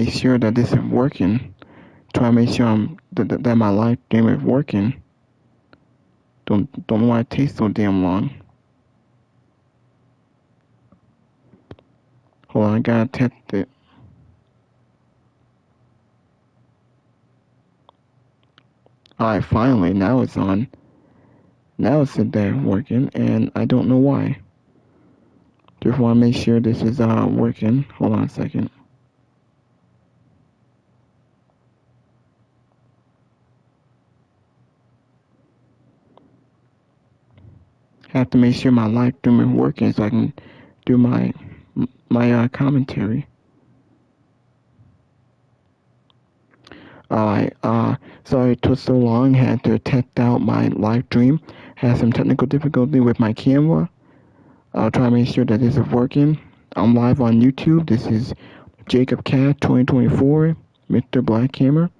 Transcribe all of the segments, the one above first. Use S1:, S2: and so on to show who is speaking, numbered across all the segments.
S1: make sure that this is working. Try to make sure that my live stream is working. Don't know why it takes so damn long. Hold on, I gotta test it. Alright, finally, now it's on. Now it's there working, and I don't know why. Just want to make sure this is working. Hold on a second. Have to make sure my live stream is working so I can do my commentary. Alright, sorry it took so long. Had to test out my live stream. Had some technical difficulty with my camera. I'll try to make sure that this is working. I'm live on YouTube. This is Jacob Cat 2024, Mr. Black Hammer.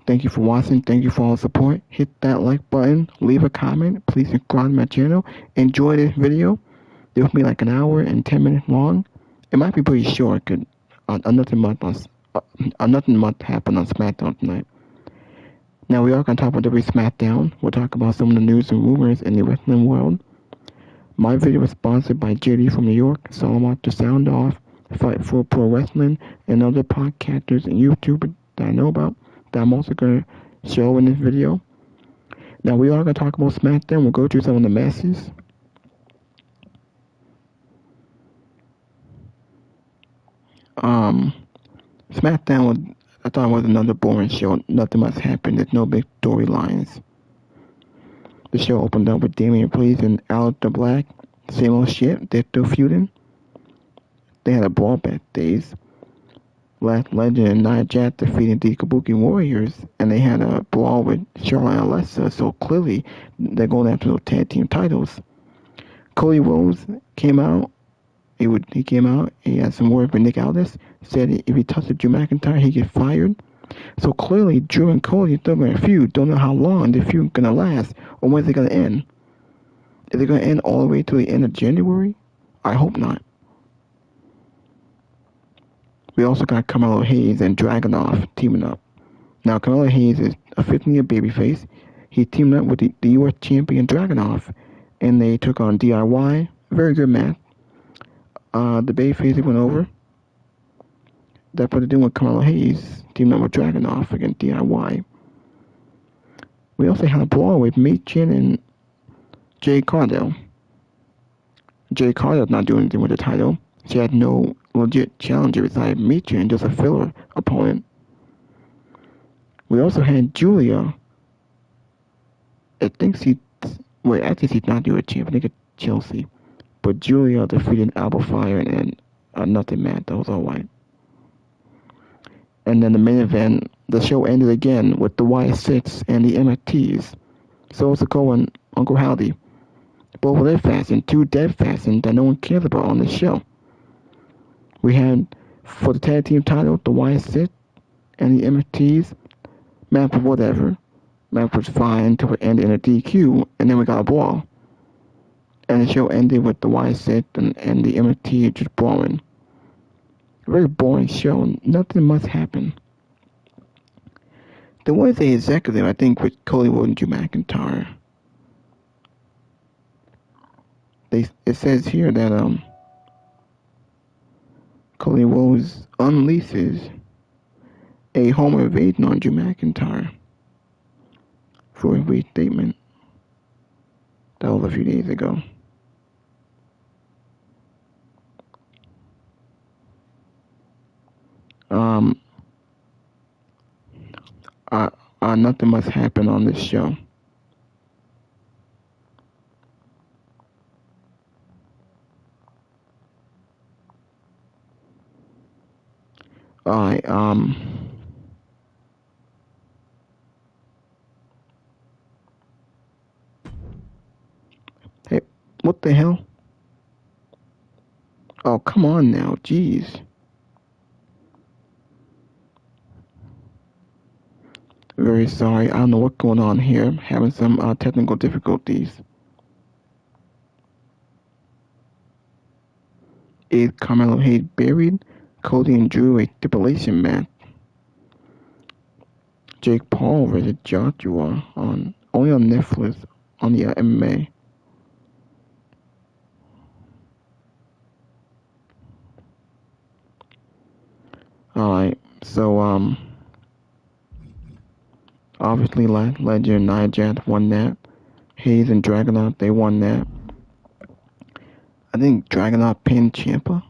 S1: Thank you for watching. Thank you for all the support. Hit that like button. Leave a comment. Please subscribe to my channel. Enjoy this video. This will be like an hour and 10 minutes long. It might be pretty short because nothing much happened on Smackdown tonight. Now we are going to talk about WWE Smackdown. We'll talk about some of the news and rumors in the wrestling world. My video was sponsored by JD from New York, Solomon to Sound Off, Fight for Pro Wrestling, and other podcasters and YouTubers that I know about that I'm also going to show in this video. Now we are going to talk about Smackdown. We'll go through some of the matches. Smackdown I thought it was another boring show. Nothing much happened. There's no big storylines. The show opened up with Damian Priest and Aleister Black. Same old shit. They're still feuding. They had a brawl backstage. Last Legend and Nia Jax defeated the Kabuki Warriors, and they had a brawl with Charlotte and Alexa. So clearly, they're going after those tag team titles. Cody Rhodes came out. He came out. He had some words with Nick Aldis. Said if he touched Drew McIntyre, he'd get fired. So clearly, Drew and Cody are still going to feud. Don't know how long the feud is going to last or when it's going to end. Is it going to end all the way to the end of January? I hope not. We also got Carmelo Hayes and Dragunov teaming up. Now, Carmelo Hayes is a 15-year babyface. He teamed up with the U.S. champion Dragunov, and they took on DIY. Very good match. The babyface went over. That's what they're doing with Carmelo Hayes, teaming up with Dragunov against DIY. We also had a brawl with Machin and Jay Cardell. Jay Cardell's not doing anything with the title. She had no legit challenger besides Machin, just a filler opponent. We also had Julia. Actually she's not doing a champ. I think it's Chelsea. But Julia defeated Alba Fire and nothing match. That was alright. And then the main event, the show ended again with the Wyatt and the MFTs. Sikoa and Uncle Howdy. Both of their fashion, two dead fashion that no one cares about on the show. We had, for the tag team title, the Wyatt and the MFTs. Match was whatever. Match was fine until it ended in a DQ, and then we got a brawl. And the show ended with the Wyatt and the MFT just brawling. Very boring show. Nothing much happened. There was a executive, I think, with Cody Rhodes and Drew McIntyre. It says here that Cody Rhodes unleashes a home invasion on Drew McIntyre for a restatement. That was a few days ago. Nothing much happened on this show. Alright, hey, what the hell? Oh, come on now, jeez. Very sorry, I don't know what's going on here. I'm having some technical difficulties. Is Carmelo Hayes buried? Cody and Drew a stipulation match. Jake Paul versus Joshua only on Netflix on the MMA. Alright, so obviously Ledger and Nia Jax won that. Hayes and Dragunov, they won that. I think Dragunov pinned Ciampa.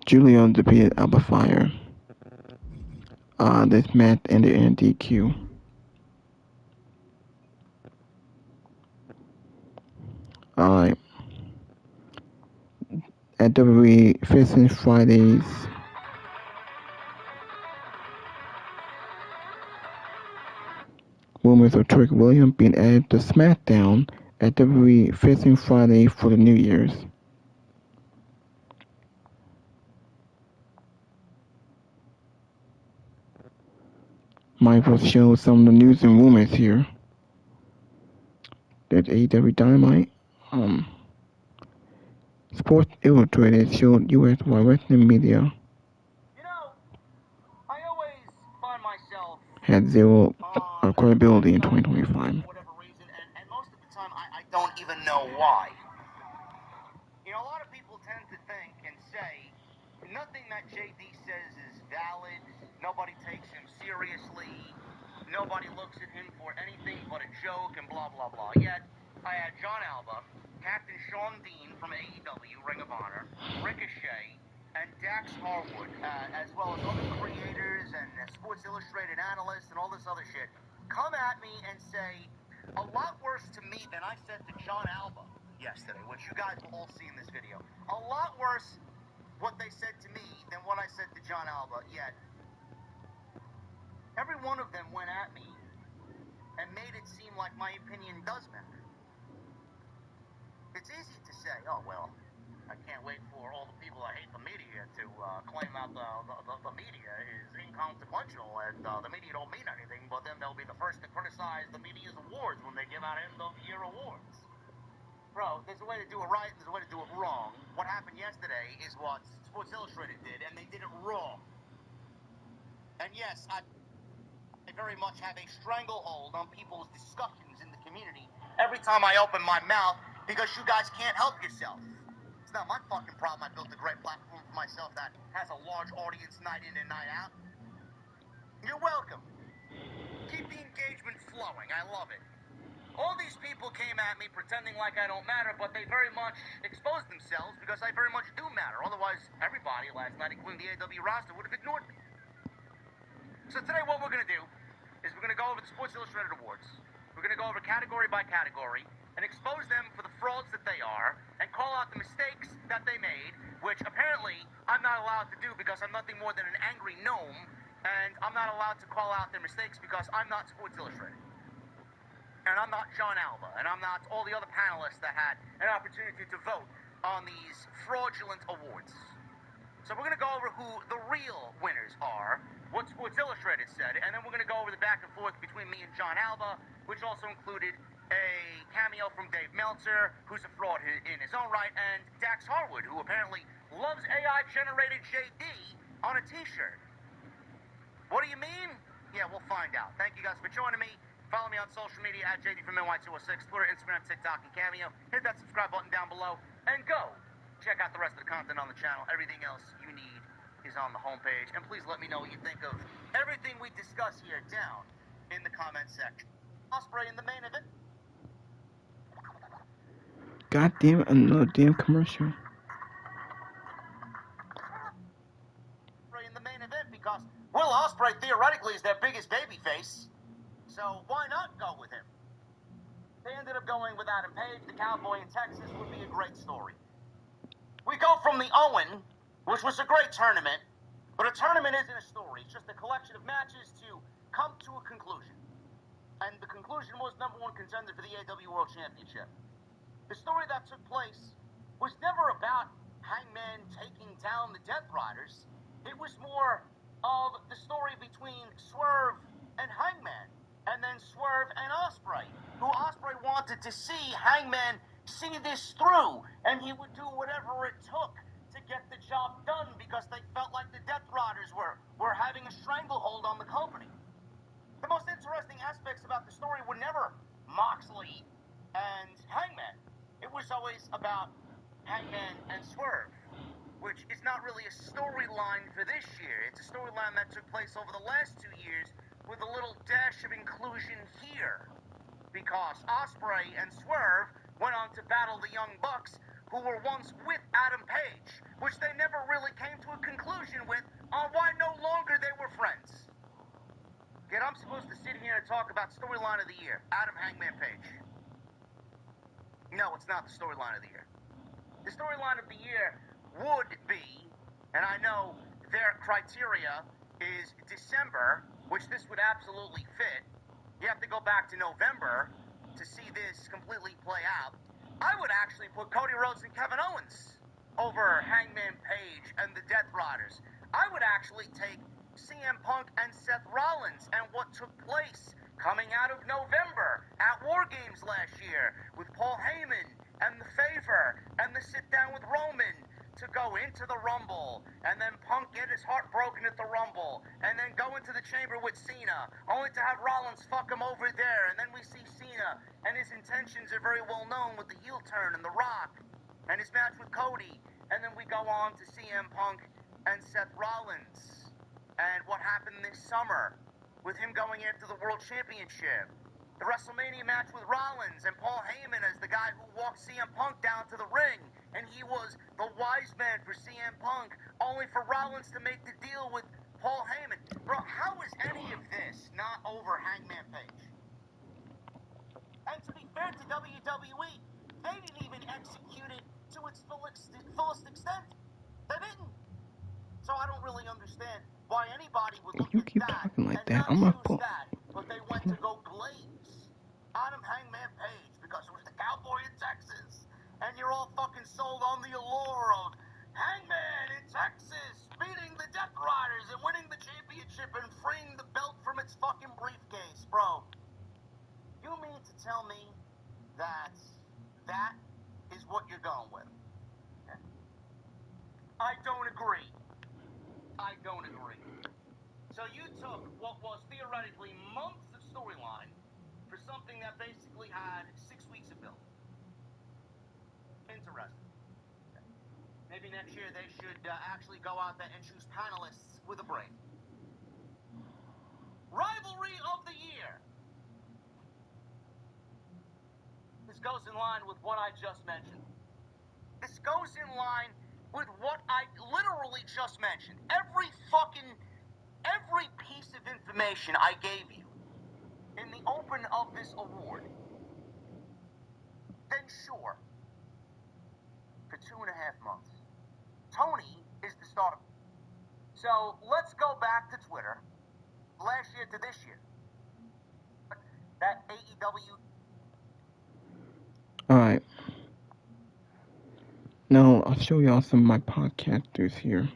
S1: Julio defeated Alba Fire. This match ended in DQ. Alright. At WWE Fist Fridays. Rumors of Trick Williams being added to Smackdown at WWE Fist Friday for the New Year's. Might as well show some of the news and rumors here. That AEW Dynamite, Sports Illustrated showed U.S. wrestling media had zero credibility in 2025.
S2: For whatever reason, and most of the time I don't even know why. You know, a lot of people tend to think and say nothing that JD says is valid, nobody takes him seriously, nobody looks at him for anything but a joke and blah, blah, blah. Yet, I had John Alba, Captain Sean Dean from AEW, Ring of Honor, Ricochet, and Dax Harwood, as well as other creators and Sports Illustrated analysts and all this other shit, come at me and say a lot worse to me than I said to John Alba yesterday, which you guys will all see in this video. A lot worse what they said to me than what I said to John Alba, yet every one of them went at me and made it seem like my opinion does matter. It's easy to say, oh, well, I can't wait for all the people that hate the media to claim that the media is inconsequential and the media don't mean anything, but then they'll be the first to criticize the media's awards when they give out end-of-year awards. Bro, there's a way to do it right and there's a way to do it wrong. What happened yesterday is what Sports Illustrated did, and they did it wrong. And yes, I very much have a stranglehold on people's discussions in the community every time I open my mouth because you guys can't help yourself. It's not my fucking problem I built a great platform for myself that has a large audience night in and night out. You're welcome. Keep the engagement flowing. I love it. All these people came at me pretending like I don't matter, but they very much exposed themselves because I very much do matter. Otherwise, everybody last night, including the AW roster, would have ignored me. So today what we're going to do is we're going to go over the Sports Illustrated Awards. We're going to go over category by category and expose them for the frauds that they are and call out the mistakes that they made, which apparently I'm not allowed to do because I'm nothing more than an angry gnome, and I'm not allowed to call out their mistakes because I'm not Sports Illustrated. And I'm not John Alba, and I'm not all the other panelists that had an opportunity to vote on these fraudulent awards. So we're going to go over who the real winners are, what Sports Illustrated said, and then we're going to go over the back and forth between me and John Alba, which also included a cameo from Dave Meltzer, who's a fraud in his own right, and Dax Harwood, who apparently loves AI-generated JD on a t-shirt. What do you mean? Yeah, we'll find out. Thank you guys for joining me. Follow me on social media at JD from NY206, Twitter, Instagram, TikTok, and Cameo. Hit that subscribe button down below, and go check out the rest of the content on the channel. Everything else you need is on the homepage. And please let me know what you think of everything we discuss here down in the comment section. Ospreay in the main event.
S1: God damn it, another damn commercial.
S2: Ospreay in the main event because Will Ospreay theoretically is their biggest babyface. So why not go with him? They ended up going with Adam Page. The Cowboy in Texas would be a great story. We go from the Owen, which was a great tournament, but a tournament isn't a story. It's just a collection of matches to come to a conclusion. And the conclusion was number one contender for the AW World Championship. The story that took place was never about Hangman taking down the Death Riders. It was more of the story between Swerve and Hangman, and then Swerve and Ospreay, who Ospreay wanted to see Hangman see this through, and he would do whatever it took to get the job done because they felt like the Death Riders were having a stranglehold on the company. The most interesting aspects about the story were never Moxley and Hangman. It was always about Hangman and Swerve, which is not really a storyline for this year. It's a storyline that took place over the last 2 years with a little dash of inclusion here. Because Ospreay and Swerve went on to battle the Young Bucks, who were once with Adam Page, which they never really came to a conclusion with on why no longer they were friends. Yet I'm supposed to sit here and talk about storyline of the year, Adam Hangman Page. No, it's not the storyline of the year. The storyline of the year would be, and I know their criteria is December, which this would absolutely fit. You have to go back to November to see this completely play out. I would actually put Cody Rhodes and Kevin Owens over Hangman Page and the Death Riders. I would actually take CM Punk and Seth Rollins and what took place coming out of November at War Games last year with Paul Heyman and The Favor and the sit down with Roman to go into the Rumble, and then Punk get his heart broken at the Rumble, and then go into the chamber with Cena, only to have Rollins fuck him over there, and then we see Cena, and his intentions are very well known with the heel turn and The Rock, and his match with Cody, and then we go on to CM Punk and Seth Rollins, and what happened this summer with him going after the World Championship, the WrestleMania match with Rollins and Paul Heyman as the guy who walked CM Punk down to the ring, and he was the wise man for CM Punk, only for Rollins to make the deal with Paul Heyman. Bro, how is any of this not over Hangman Page? And to be fair to WWE, they didn't even execute it to its fullest extent. They didn't. So I don't really understand why anybody would
S1: If
S2: look
S1: you
S2: at
S1: keep
S2: that
S1: talking like
S2: and
S1: that,
S2: not
S1: I'm gonna
S2: choose
S1: put.
S2: that, but they went to go glaze Adam Hangman Page because it was the cowboy in Texas, and you're all fucking sold on the allure of Hangman in Texas beating the Death Riders and winning the championship and freeing the belt from its fucking briefcase, bro. You mean to tell me that that is what you're going with? Okay. I don't agree. I don't agree. So you took what was theoretically months of storyline for something that basically had 6 weeks of build. Interesting. Okay. Maybe next year they should actually go out there and choose panelists with a brain. Rivalry of the year. This goes in line with what I just mentioned. This goes in line with what I literally just mentioned. Every piece of information I gave you in the open of this award, then sure, for 2.5 months, Tony is the star. So let's go back to Twitter, last year to this year. That AEW.
S1: Alright. Now I'll show y'all some of my podcasters here.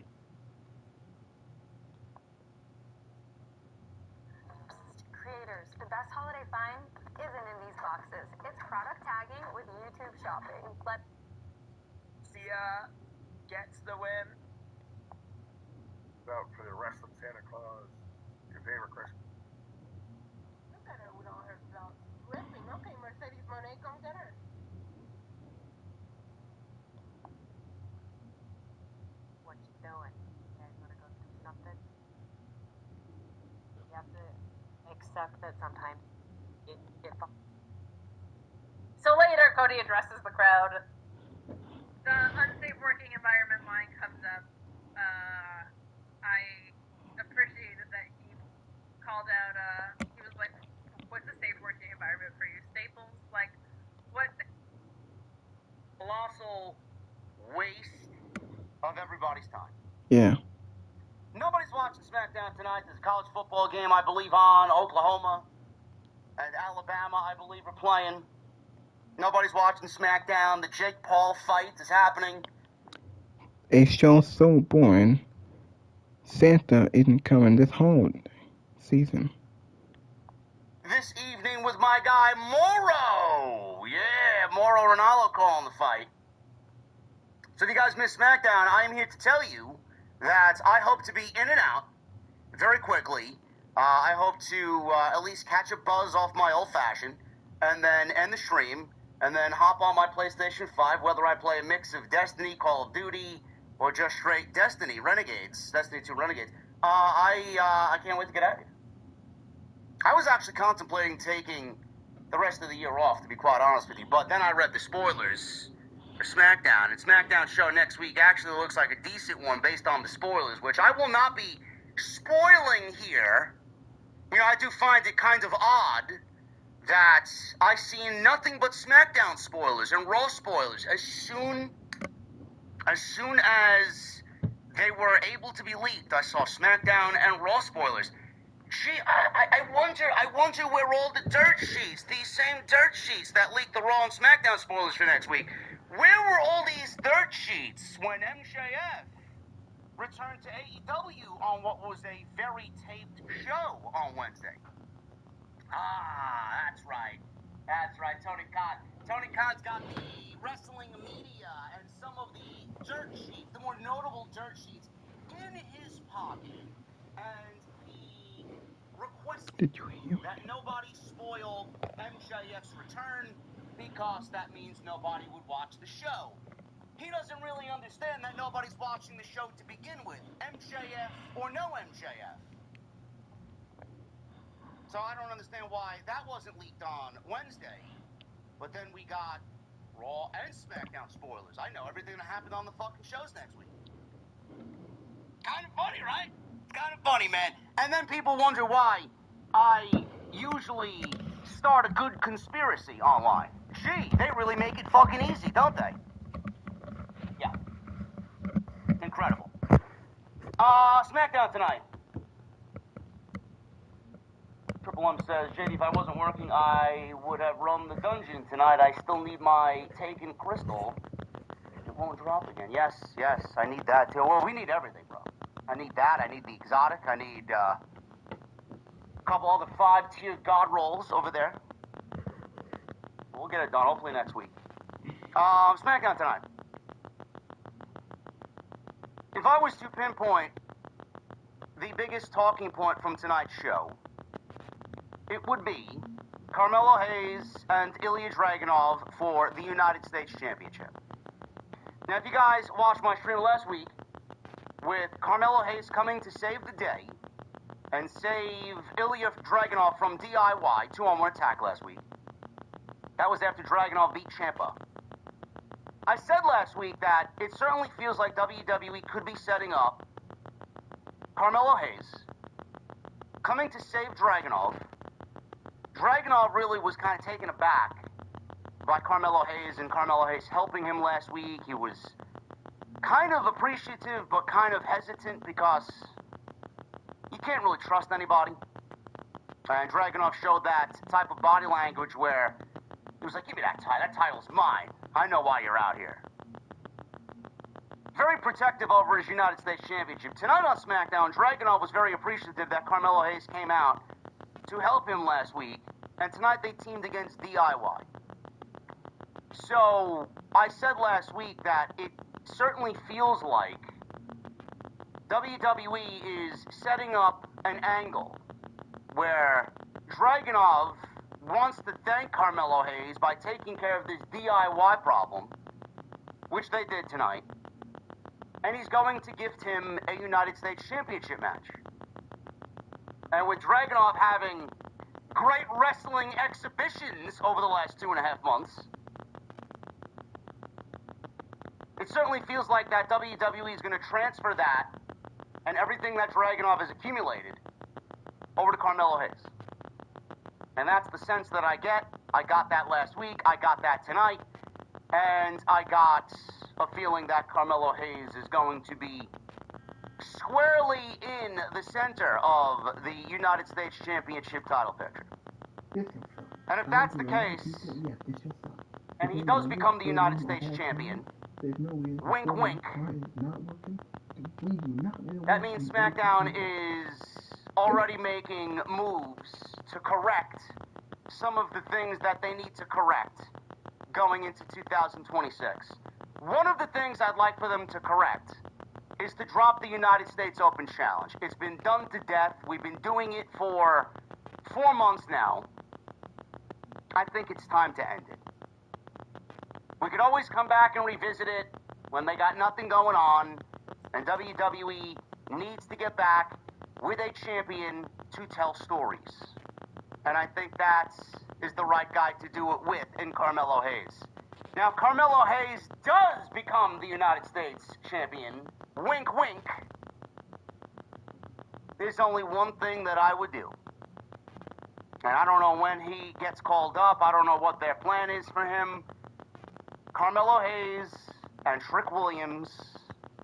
S3: Creators, the best holiday find isn't in these boxes. It's product tagging with YouTube shopping.
S2: Sia gets the win.
S4: Out for the rest of Santa Claus, your favorite Christmas.
S5: Look at her with all her flaws. Ripping. Okay, Mercedes Monet, come get her.
S3: What you doing? You guys want to go do something? You have to accept that sometimes it
S6: So later, Cody addresses the crowd. The unsafe working environment line comes up. I appreciated that he called out, he was like, what's a safe working environment for you? Staples? Like, what?
S2: Colossal waste of everybody's time.
S1: Yeah.
S2: Nobody's watching Smackdown tonight. There's a college football game, I believe, on. Oklahoma and Alabama, I believe, are playing. Nobody's watching Smackdown. The Jake Paul fight is happening.
S1: A show so boring, Santa isn't coming this holiday season.
S2: This evening with my guy, Mauro. Yeah, Mauro Ronaldo calling the fight. So if you guys missed SmackDown, I am here to tell you that I hope to be in and out very quickly. I hope to at least catch a buzz off my old-fashioned, and then end the stream, and then hop on my PlayStation 5, whether I play a mix of Destiny, Call of Duty, or just straight Destiny, Destiny 2 Renegades. I can't wait to get at it. I was actually contemplating taking the rest of the year off, to be quite honest with you, but then I read the spoilers for SmackDown, and SmackDown show next week actually looks like a decent one based on the spoilers, which I will not be spoiling here. You know, I do find it kind of odd that I seen nothing but SmackDown spoilers and Raw spoilers as soon as they were able to be leaked. I saw SmackDown and Raw spoilers. Gee, I wonder where all the dirt sheets, these same dirt sheets that leaked the Raw and SmackDown spoilers for next week, where were all these dirt sheets when MJF returned to AEW on what was a very taped show on Wednesday? Ah, that's right, Tony Khan. Tony Khan's got the wrestling media and some of the dirt sheets, the more notable dirt sheets, in his pocket, and he requested that nobody spoil MJF's return because that means nobody would watch the show. He doesn't really understand that nobody's watching the show to begin with, MJF or no MJF. So I don't understand why that wasn't leaked on Wednesday, but then we got Raw and SmackDown spoilers. I know everything that happened on the fucking shows next week. Kind of funny, right? Kind of funny, man. And then people wonder why I usually start a good conspiracy online. Gee, they really make it fucking easy, don't they? Yeah. Incredible. SmackDown tonight. Triple M says, JD, if I wasn't working, I would have run the dungeon tonight. I still need my taken crystal. It won't drop again. Yes, I need that too. Well, we need everything, bro. I need that. I need the exotic. I need a couple other 5-tier god rolls over there. We'll get it done, hopefully next week. SmackDown tonight. If I was to pinpoint the biggest talking point from tonight's show, it would be Carmelo Hayes and Ilya Dragunov for the United States Championship. Now, if you guys watched my stream last week, with Carmelo Hayes coming to save the day and save Ilya Dragunov from DIY, 2-on-1 attack last week, that was after Dragunov beat Ciampa. I said last week that it certainly feels like WWE could be setting up Carmelo Hayes coming to save Dragunov. Dragunov really was kind of taken aback by Carmelo Hayes and Carmelo Hayes helping him last week. He was kind of appreciative but kind of hesitant because you can't really trust anybody. And Dragunov showed that type of body language where he was like, give me that title. That title's mine. I know why you're out here. Very protective over his United States Championship. Tonight on SmackDown, Dragunov was very appreciative that Carmelo Hayes came out to help him last week, and tonight they teamed against DIY. So, I said last week that it certainly feels like WWE is setting up an angle where Dragunov wants to thank Carmelo Hayes by taking care of this DIY problem, which they did tonight, and he's going to gift him a United States Championship match. And with Dragunov having great wrestling exhibitions over the last 2.5 months, it certainly feels like that WWE is going to transfer that and everything that Dragunov has accumulated over to Carmelo Hayes. And that's the sense that I get. I got that last week, I got that tonight, and I got a feeling that Carmelo Hayes is going to be squarely in the center of the United States Championship title picture. And if that's the case, and he does become the United States Champion, wink wink, that means SmackDown is already making moves to correct some of the things that they need to correct going into 2026. One of the things I'd like for them to correct is to drop the United States Open Challenge. It's been done to death. We've been doing it for 4 months now. I think it's time to end it. We could always come back and revisit it when they got nothing going on, and WWE needs to get back with a champion to tell stories. And I think that is the right guy to do it with in Carmelo Hayes. Now, if Carmelo Hayes does become the United States champion, wink, wink, there's only one thing that I would do. And I don't know when he gets called up. I don't know what their plan is for him. Carmelo Hayes and Trick Williams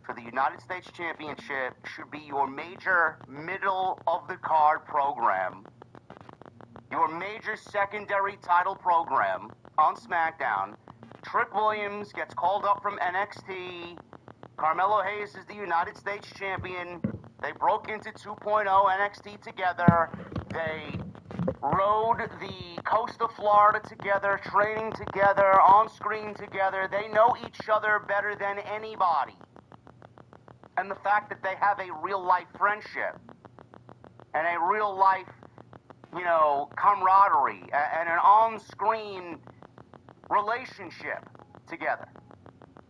S2: for the United States Championship should be your major middle-of-the-card program. Your major secondary title program on SmackDown. Trick Williams gets called up from NXT. Carmelo Hayes is the United States champion. They broke into 2.0 NXT together. They rode the coast of Florida together, training together, on screen together. They know each other better than anybody. And the fact that they have a real-life friendship and a real-life, camaraderie and an on-screen relationship together.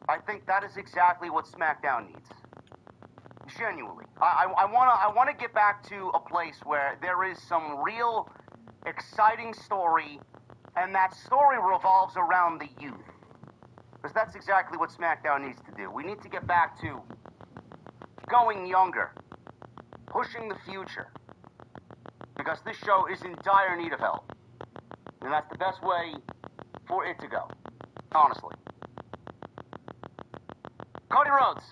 S2: I think that is exactly what SmackDown needs. Genuinely. I want to get back to a place where there is some real exciting story, and that story revolves around the youth. Because that's exactly what SmackDown needs to do. We need to get back to going younger, pushing the future. Because this show is in dire need of help. And that's the best way for it to go. Honestly. Cody Rhodes.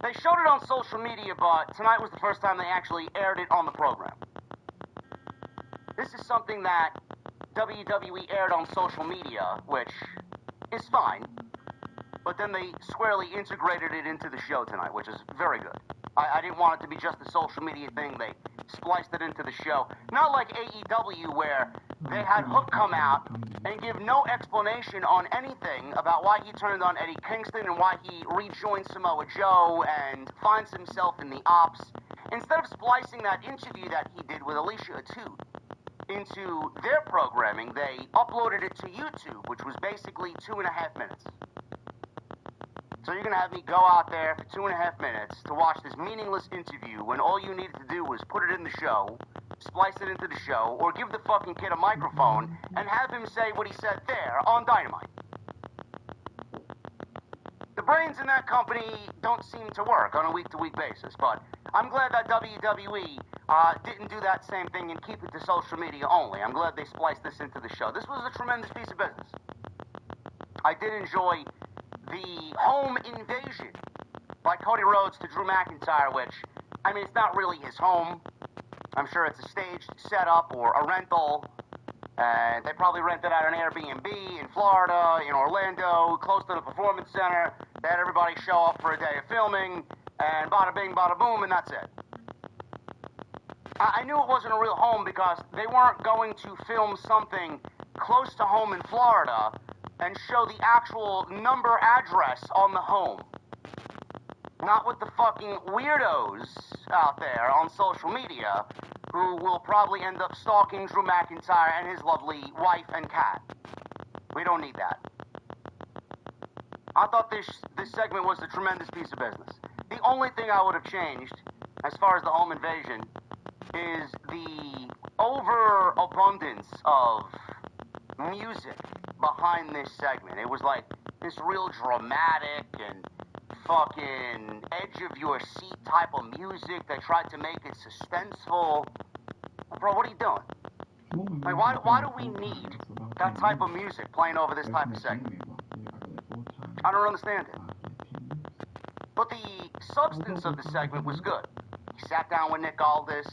S2: They showed it on social media, but tonight was the first time they actually aired it on the program. This is something that WWE aired on social media, which is fine. But then they squarely integrated it into the show tonight, which is very good. I didn't want it to be just a social media thing. They spliced it into the show. Not like AEW, where they had Hook come out and give no explanation on anything about why he turned on Eddie Kingston and why he rejoined Samoa Joe and finds himself in the ops. Instead of splicing that interview that he did with Alicia Atout into their programming, they uploaded it to YouTube, which was basically 2.5 minutes. So you're going to have me go out there for 2.5 minutes to watch this meaningless interview when all you needed to do was put it in the show, splice it into the show, or give the fucking kid a microphone and have him say what he said there on Dynamite. The brains in that company don't seem to work on a week-to-week basis, but I'm glad that WWE didn't do that same thing and keep it to social media only. I'm glad they spliced this into the show. This was a tremendous piece of business. I did enjoy the home invasion by Cody Rhodes to Drew McIntyre, which, it's not really his home. I'm sure it's a staged setup or a rental. And they probably rented out an Airbnb in Florida, in Orlando, close to the Performance Center. They had everybody show up for a day of filming, and bada bing, bada boom, and that's it. I knew it wasn't a real home because they weren't going to film something close to home in Florida and show the actual number address on the home. Not with the fucking weirdos out there on social media who will probably end up stalking Drew McIntyre and his lovely wife and cat. We don't need that. I thought this segment was a tremendous piece of business. The only thing I would have changed, as far as the home invasion, is the overabundance of music behind this segment. It was like this real dramatic and fucking edge of your seat type of music. They tried to make it suspenseful. Bro, what are you doing? Like, why do we need that type of music playing over this type of segment? I don't understand it. But the substance of the segment was good. He sat down with Nick Aldis.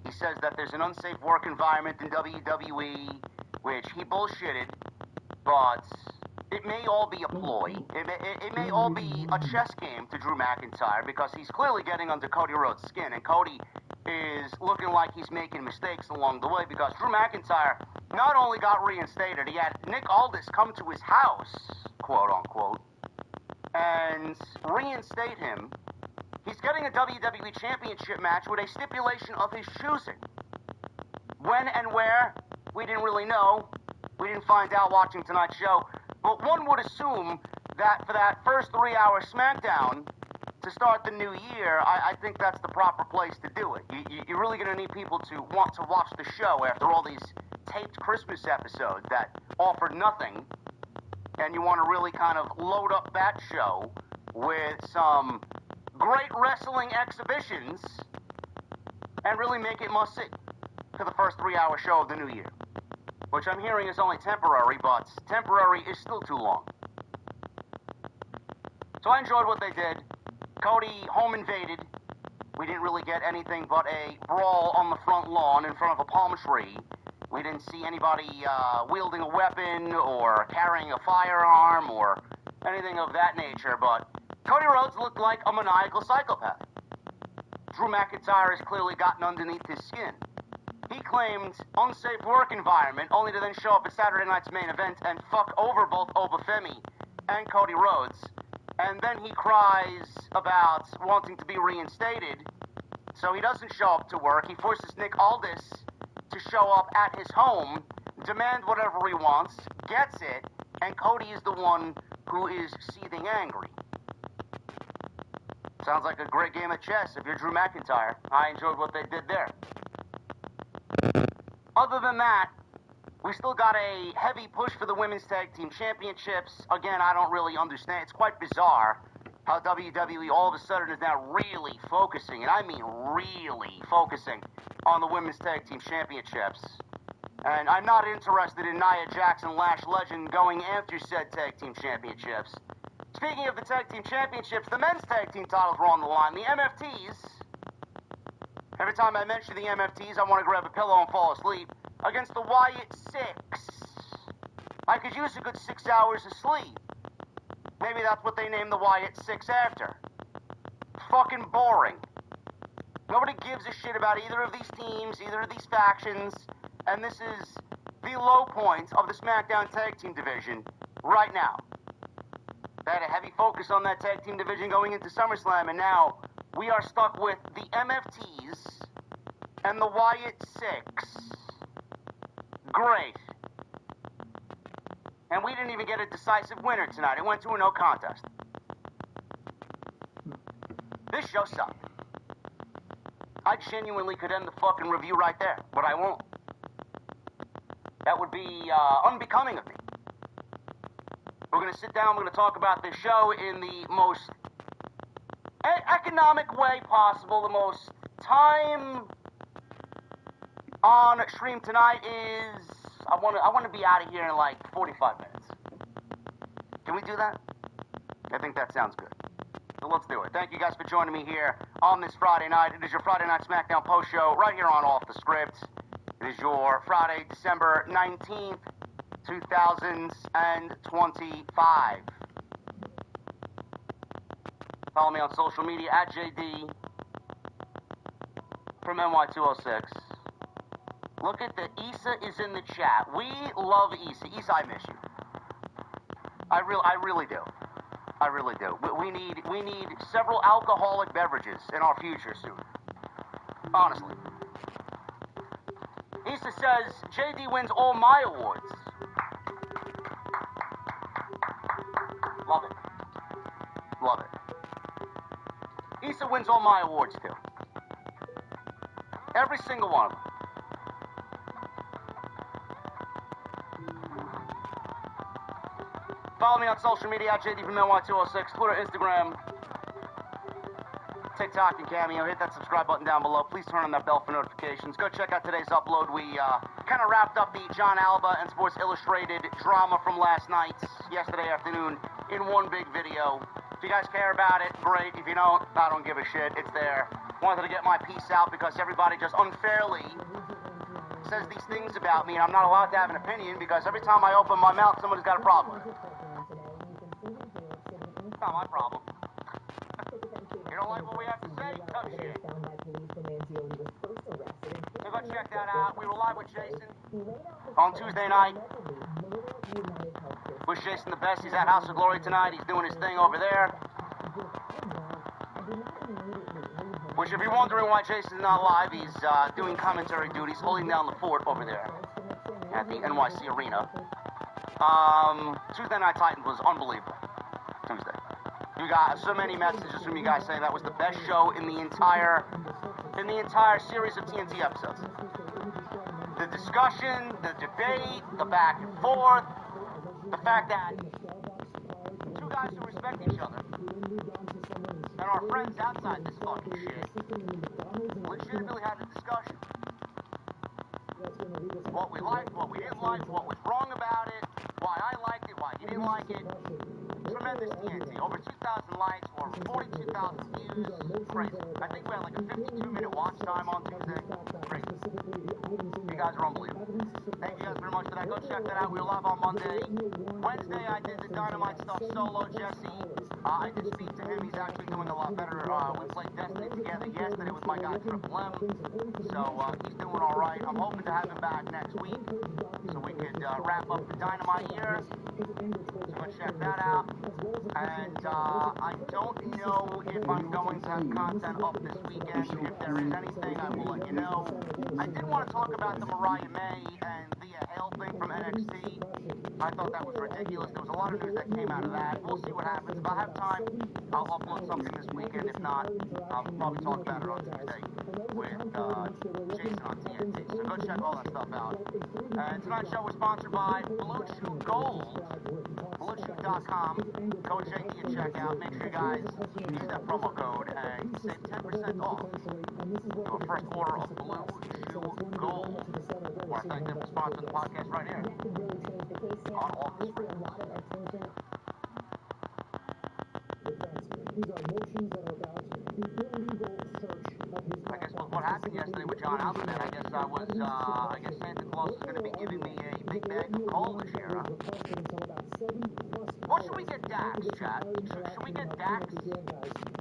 S2: He says that there's an unsafe work environment in WWE, which he bullshitted, but it may all be a ploy. It may all be a chess game to Drew McIntyre because he's clearly getting under Cody Rhodes' skin, and Cody is looking like he's making mistakes along the way, because Drew McIntyre not only got reinstated, he had Nick Aldis come to his house, quote unquote, and reinstate him. He's getting a WWE Championship match with a stipulation of his choosing. When and where, we didn't really know. We didn't find out watching tonight's show. But one would assume that for that first 3-hour Smackdown to start the new year, I think that's the proper place to do it. You're really going to need people to want to watch the show after all these taped Christmas episodes that offered nothing. And you want to really kind of load up that show with some great wrestling exhibitions and really make it must-see for the first 3-hour show of the new year. Which I'm hearing is only temporary, but temporary is still too long. So I enjoyed what they did. Cody home invaded. We didn't really get anything but a brawl on the front lawn in front of a palm tree. We didn't see anybody wielding a weapon or carrying a firearm or anything of that nature, but Cody Rhodes looked like a maniacal psychopath. Drew McIntyre has clearly gotten underneath his skin. He claimed unsafe work environment, only to then show up at Saturday night's main event and fuck over both Obafemi and Cody Rhodes. And then he cries about wanting to be reinstated, so he doesn't show up to work. He forces Nick Aldis to show up at his home, demand whatever he wants, gets it, and Cody is the one who is seething angry. Sounds like a great game of chess if you're Drew McIntyre. I enjoyed what they did there. Other than that, we still got a heavy push for the Women's Tag Team Championships. Again, I don't really understand. It's quite bizarre how WWE all of a sudden is now really focusing, and I mean really focusing, on the Women's Tag Team Championships. And I'm not interested in Nia Jax and Lash Legend going after said Tag Team Championships. Speaking of the Tag Team Championships, the Men's Tag Team titles were on the line. The MFTs. Every time I mention the MFTs, I want to grab a pillow and fall asleep. Against the Wyatt 6. I could use a good 6 hours of sleep. Maybe that's what they named the Wyatt 6 after. Fucking boring. Nobody gives a shit about either of these teams, either of these factions, and this is the low point of the Smackdown Tag Team division right now. They had a heavy focus on that tag team division going into SummerSlam, and now we are stuck with the MFTs and the Wyatt 6. Great. And we didn't even get a decisive winner tonight. It went to a no contest. This show sucked. I genuinely could end the fucking review right there, but I won't. That would be unbecoming of me. We're going to sit down, we're going to talk about this show in the most economic way possible. The most time on stream tonight is, I want to be out of here in like 45 minutes. Can we do that? I think that sounds good. So let's do it. Thank you guys for joining me here on this Friday night. It is your Friday Night Smackdown post show right here on Off the Script. It is your Friday, December 19th, 2025. Follow me on social media at JD from NY206. Look at the Issa is in the chat. We love Issa. Issa, I miss you. I really do. I really do. We need several alcoholic beverages in our future soon. Honestly. Issa says JD wins all my awards. Love it. Love it. Issa wins all my awards too. Every single one of them. Follow me on social media at JD from NY206, Twitter, Instagram, TikTok, and Cameo. Hit that subscribe button down below. Please turn on that bell for notifications. Go check out today's upload. We kind of wrapped up the John Alba and Sports Illustrated drama from last night, yesterday afternoon, in one big video. If you guys care about it, great. If you don't, I don't give a shit. It's there. Wanted to get my piece out because everybody just unfairly says these things about me, and I'm not allowed to have an opinion because every time I open my mouth, somebody's got a problem with it. It's not my problem. You don't like what we have to say? Tough shit. So go check that out. We were live with Jason on Tuesday night. Wish Jason the best. He's at House of Glory tonight. He's doing his thing over there. Which, if you're wondering why Jason's not live, he's doing commentary duties, holding down the fort over there at the NYC Arena. Tuesday Night Titans was unbelievable. Tuesday. You got so many messages from you guys saying that was the best show in the entire series of TNT episodes. The discussion, the debate, the back and forth, the fact that two guys who respect each other and are friends outside this fucking shit legitimately had a discussion. What we liked, what we didn't like, what was wrong about it, why I liked it, why he didn't like it. Tremendous TNT. Over 2,000 likes, over 42,000 views. Crazy. I think we had like a 52-minute watch time on Tuesday. Crazy. You guys are unbelievable. Thank you guys very much for that. Go check that out. We were live on Monday. Wednesday, I did the Dynamite stuff solo. Jesse, I did speak to him. He's actually doing a lot better. We played Destiny together yesterday with my guy Triple M. So he's doing all right. I'm hoping to have him back next week so we could wrap up the Dynamite year. So go check that out. And I don't know if I'm going to have content up this weekend. If there is anything, I will let you know. I did want to talk about the Mariah May and Thea Hale thing from NXT. I thought that was ridiculous. There was a lot of news that came out of that. We'll see what happens. If I have time, I'll upload something this weekend. If not, I'll probably talk about it on Tuesday with Jason on TNT. So go check all that stuff out. And tonight's show was sponsored by Blue Chew Gold. BlueChew.com. Code JD at checkout. Make sure you guys use that promo code and save 10% off your first order of Blue Chew Gold. I want to thank them for sponsoring the podcast right here on Office Friends. I guess what happened yesterday with John Alderman, I guess Santa Claus is going to be giving me a big bag of coal this year, huh? What should we get Dax, chat? Should we get Dax?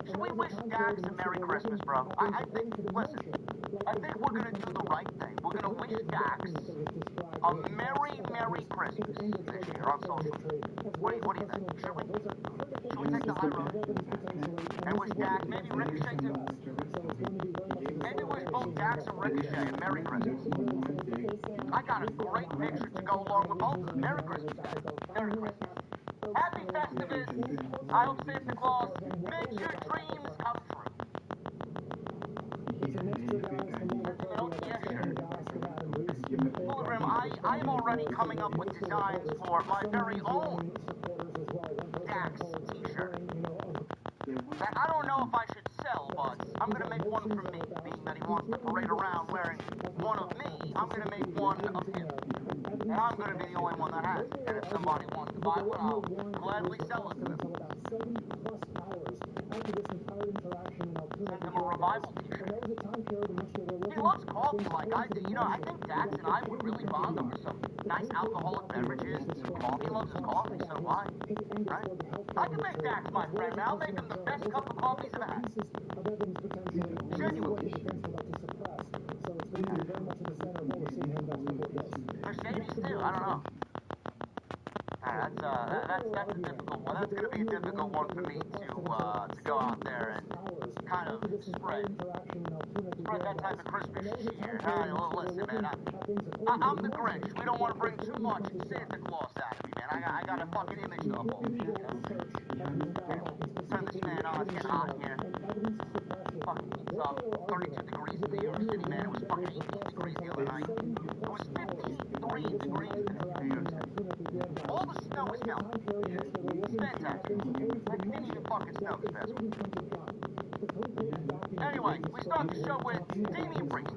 S2: Should we wish Dax a Merry Christmas, bro? I think we're going to do the right thing. We're going to wish Dax a Merry Christmas this year on social media. What do you think? Should we take the high road and wish Dax, maybe Ricochet too? Maybe wish both Dax and Ricochet a Merry Christmas. I got a great picture to go along with both of them. Merry Christmas, guys. Merry Christmas. Happy Festivus. I hope Santa Claus makes your dreams come true. Hologram, I am already coming up with designs for my very own Dax t-shirt. That I don't know if I should sell, but I'm going to make one for me, being that he wants to parade around wearing one of me. I'm going to make one of him. And I'm going to be the only one that has it. And if somebody wants to buy one, I'll gladly sell it to them. Send him a revival t-shirt. He loves coffee like I do. You know, I think Dax and I would really bond over some nice alcoholic beverages and some coffee. He loves his coffee, so do I. Right? I can make Dax my friend, man. I'll make him the best cup of coffee he's ever had. Genuinely. Mercedes too, I don't know. That's a difficult one. That's going to be a difficult one for me to go out there and kind of spread that type of Christmas cheer. Listen, man, I'm the Grinch. We don't want to bring too much Santa Claus out of me, man. I got a fucking image to uphold. Turn this fan on. It's getting hot in here. Fucking heats up. 32 degrees in New York City, man. It was fucking 18 degrees the other night. It was 53 degrees today in New York City. All the snow is melting. It's fantastic. Like, it didn't even fucking snow this past week. Anyway, we start the show with Damian Priest.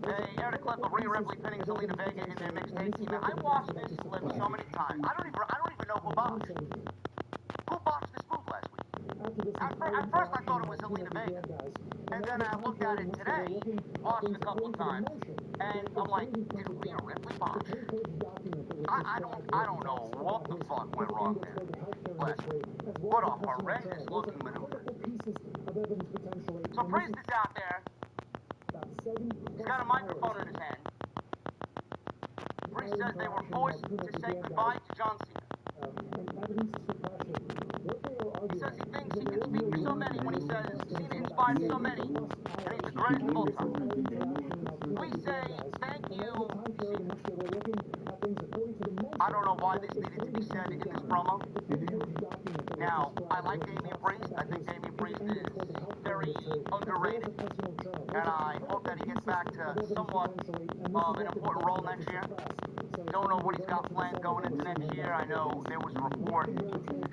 S2: They aired a clip of Rhea Ripley pinning Zelina Vega in their mixed tag team. I watched this clip so many times. I don't even know who botched. Who botched this move last week? At first I thought it was Zelina Vega. And then I looked at it today, watched it a couple of times, and I'm like, did Rhea Ripley botch? I don't know what the fuck went wrong there. last week. What a horrendous looking maneuver. So Priest is out there. He's got a microphone in his hand. Priest says they were forced to say goodbye to John Cena. He says he thinks he can speak for so many when he says Cena inspired so many, and he's the greatest of all time. We say thank you, Cena. I don't know why this needed to be said in this promo. Now, I like Damian Priest. I think Damian Priest is very underrated, and I hope that he gets back to somewhat of an important role next year. Don't know what he's got planned going into next year. I know there was a report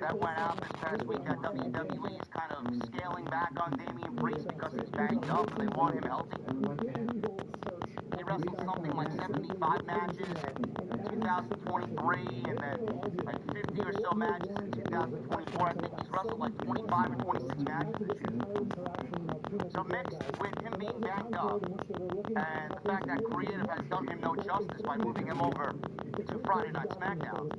S2: that went out this past week that WWE is kind of scaling back on Damian Priest because he's banged up and they want him healthy. He wrestled something like 75 matches in 2023 and then like 50 or so matches in 2024. I think he's wrestled like 25 or 26 matches this year. So mixed with him being banged up and the fact that creative has done him no justice by moving him over to Friday Night Smackdown,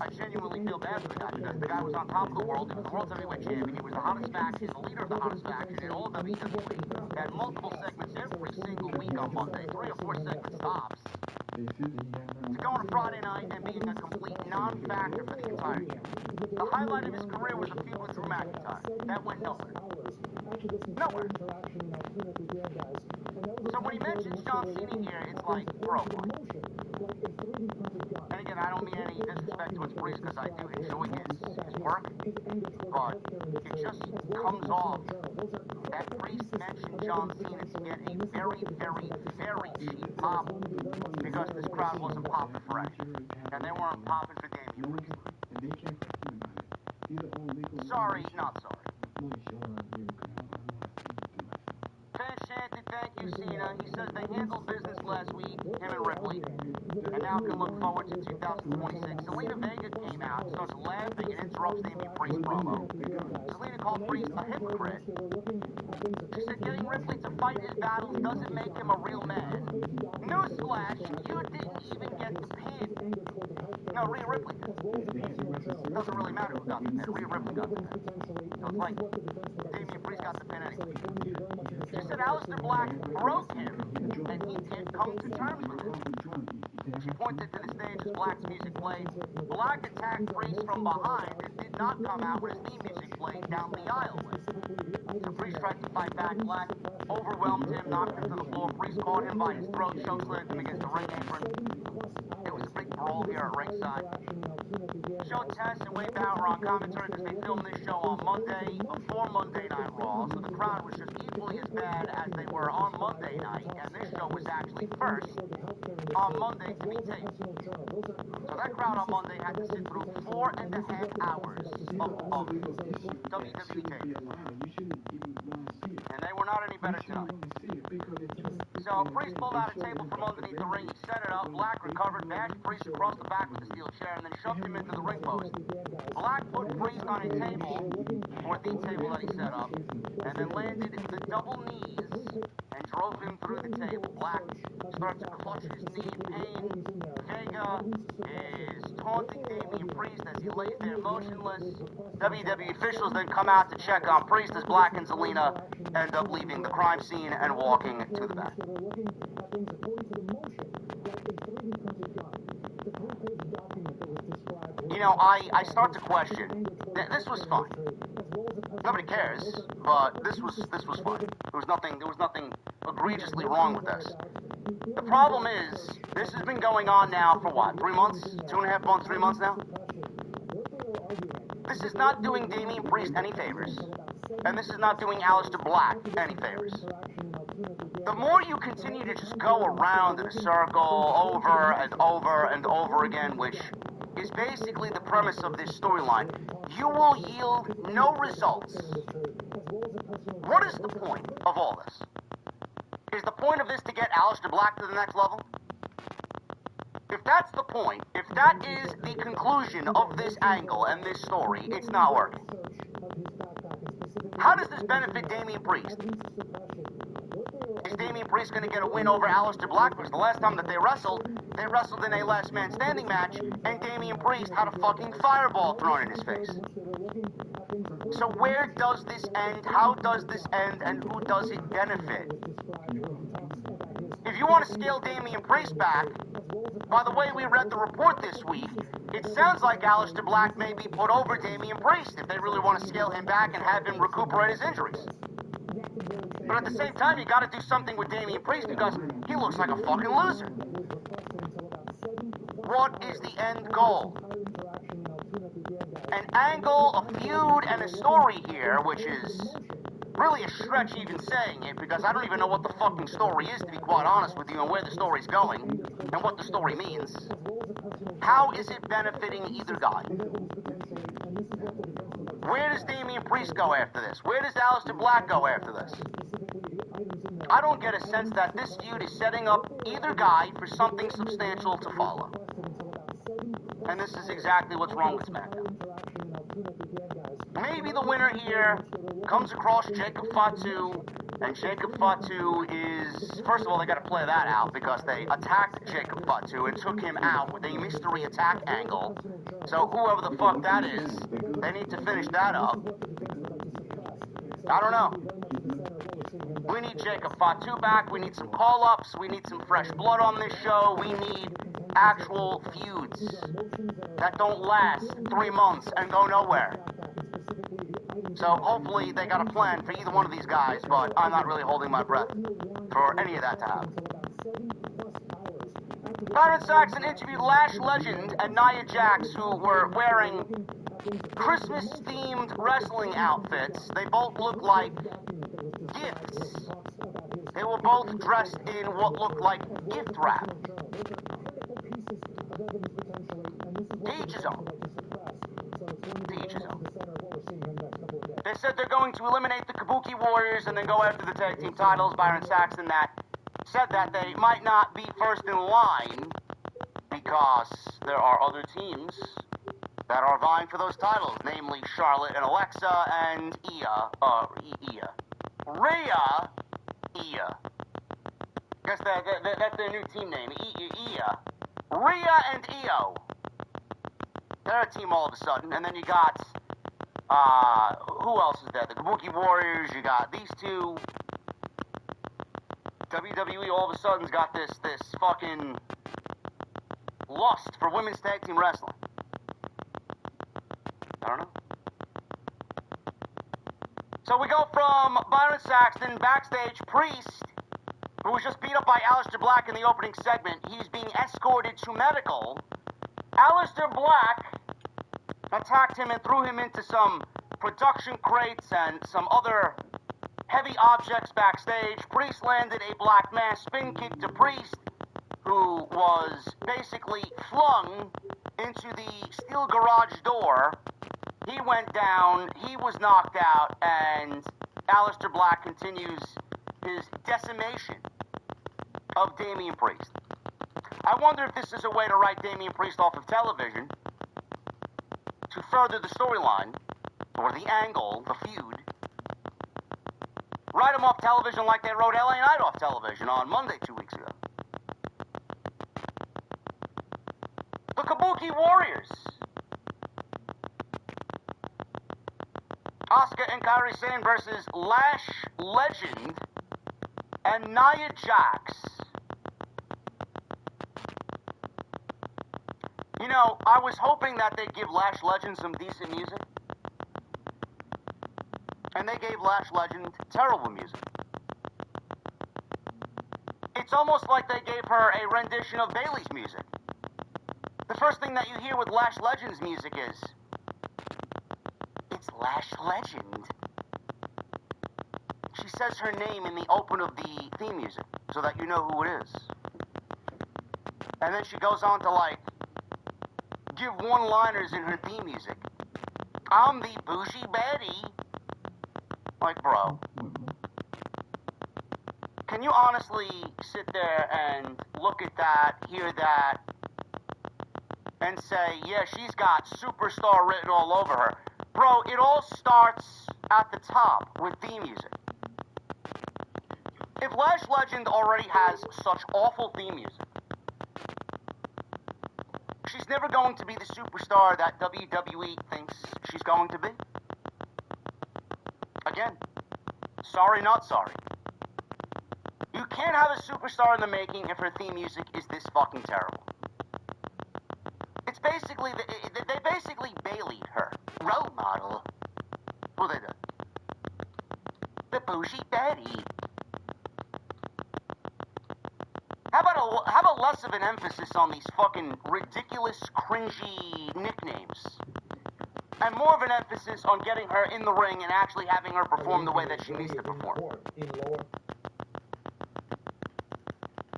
S2: I genuinely feel bad for the guy because the guy was on top of the world. He was the world's heavyweight champion. He was the hottest faction, the leader of the hottest faction in all of WWE. Had multiple segments every single week on Monday, 3 or 4 segments tops. To go on a Friday night and being a complete non-factor for the entire year. The highlight of his career was a feud with Drew McIntyre. That went nowhere. Nowhere. So when he mentions John Cena here, it's like, bro, what? And again, I don't mean any disrespect towards Priest because I do enjoy his work, but it just comes off that Priest mentioned John Cena to get a very, very, very cheap pop because this crowd wasn't popping for action, and they weren't popping for Damian Priest. Sorry, not sorry. Fans chanted, thank you, Cena. He says they handled business last week, him and Ripley, and now can look forward to 2026. Zelina Vega came out, starts laughing, and interrupts Damian Priest promo. Zelina called Priest a hypocrite. She said getting Ripley to fight his battles doesn't make him a real man. Newsflash, you didn't even get the pin. No, Rhea Ripley did. Doesn't really matter who got the pin. Rhea Ripley got the pin. So it's like Damian Priest got the pin anyway. She said Aleister Black broke him, and he can't come to terms with it. She pointed to the stage as Black's music played. Black attacked Priest from behind and did not come out when his theme music played down the aisleway. So Priest tried to fight back. Black overwhelmed him, knocked him to the floor. Priest caught him by his throat, chokeslammed him against the ring apron. It was a big brawl here at ringside. Show Tess and Wade Bauer were on commentary because they filmed this show on Monday before Monday Night Raw, so the crowd was just equally as bad as they were on Monday night, and this show was actually first on Monday to be taped. So that crowd on Monday had to sit through 4.5 hours of WWE taping. And they were not any better tonight. So Priest pulled out a table from underneath the ring, he set it up, Black recovered, bashed Priest across the back with a steel chair, and then shoved him into the ring post. Black put Priest on a table, or the table that he set up, and then landed the double knees and drove him through the table. Black started to clutch his knee in pain. Vega is taunting Damian Priest as he lays there motionless. WWE officials then come out to check on Priest as Black and Zelina end up leaving the crime scene and walking to the back. You know, I start to question. This was fun. Nobody cares, but this was fun. There was nothing egregiously wrong with this. The problem is, this has been going on now for what, 3 months? 2.5 months, 3 months now? This is not doing Damian Priest any favors. And this is not doing Aleister Black any favors. The more you continue to just go around in a circle over and over and over again, which is basically the premise of this storyline, you will yield no results. What is the point of all this? Is the point of this to get Aleister Black to the next level? If that's the point, if that is the conclusion of this angle and this story, it's not working. How does this benefit Damian Priest? Is Damian Priest going to get a win over Aleister Black? Because the last time that they wrestled, they wrestled in a last man standing match, and Damian Priest had a fucking fireball thrown in his face. So where does this end? How does this end? And who does it benefit? If you want to scale Damian Priest back, by the way we read the report this week, it sounds like Aleister Black may be put over Damian Priest if they really want to scale him back and have him recuperate his injuries. But at the same time, you got to do something with Damian Priest because he looks like a fucking loser. What is the end goal? An angle, a feud, and a story here, which is really a stretch even saying it, because I don't even know what the fucking story is, to be quite honest with you, and where the story's going, and what the story means. How is it benefiting either guy? Where does Damian Priest go after this? Where does Aleister Black go after this? I don't get a sense that this feud is setting up either guy for something substantial to follow. And this is exactly what's wrong with SmackDown. Maybe the winner here comes across Jacob Fatu, and Jacob Fatu is... First of all, they got to play that out because they attacked Jacob Fatu and took him out with a mystery attack angle. So whoever the fuck that is, they need to finish that up. I don't know. We need Jacob Fatu back. We need some call-ups. We need some fresh blood on this show. We need actual feuds that don't last 3 months and go nowhere. So hopefully they got a plan for either one of these guys, but I'm not really holding my breath for any of that to happen. Byron Saxton interviewed Lash Legend and Nia Jax, who were wearing Christmas-themed wrestling outfits. They both look like gifts. They were both dressed in what looked like gift wrap. To each his own. To each his own. They said they're going to eliminate the Kabuki Warriors and then go after the tag team titles. Byron Saxton said that they might not be first in line because there are other teams that are vying for those titles, namely Charlotte and Alexa and Rhea. Guess that's their new team name, Rhea and Io. They're a team all of a sudden, and then you got, who else is there? The Kabuki Warriors, you got these two. WWE all of a sudden's got this fucking lust for women's tag team wrestling. I don't know. So we go from Byron Saxton backstage. Priest, who was just beat up by Aleister Black in the opening segment, he's being escorted to medical. Aleister Black attacked him and threw him into some production crates and some other heavy objects backstage. Priest landed a Black Mass spin kick to Priest, who was basically flung into the steel garage door. He went down, he was knocked out, and Aleister Black continues his decimation of Damian Priest. I wonder if this is a way to write Damian Priest off of television to further the storyline, or the angle, the feud. Write him off television like they wrote LA Knight off television on Monday 2 weeks ago. The Kabuki Warriors. Asuka and Kairi Sane versus Lash Legend and Nia Jax. You know, I was hoping that they'd give Lash Legend some decent music. And they gave Lash Legend terrible music. It's almost like they gave her a rendition of Bayley's music. The first thing that you hear with Lash Legend's music is, it's Lash Legend. She says her name in the open of the theme music, so that you know who it is. And then she goes on to, like, give one-liners in her theme music. I'm the bougie Betty. Like, bro. Can you honestly sit there and look at that, hear that, and say, yeah, she's got superstar written all over her? Bro, it all starts at the top with theme music. If Lash Legend already has such awful theme music, is never going to be the superstar that WWE thinks she's going to be. Again, sorry, not sorry. You can't have a superstar in the making if her theme music is this fucking terrible. It's basically, they basically Bailey'd her. Role model. Well, they did. The bougie Betty. How about less of an emphasis on these fucking ridiculous, cringy nicknames? And more of an emphasis on getting her in the ring and actually having her perform the way that she needs to perform.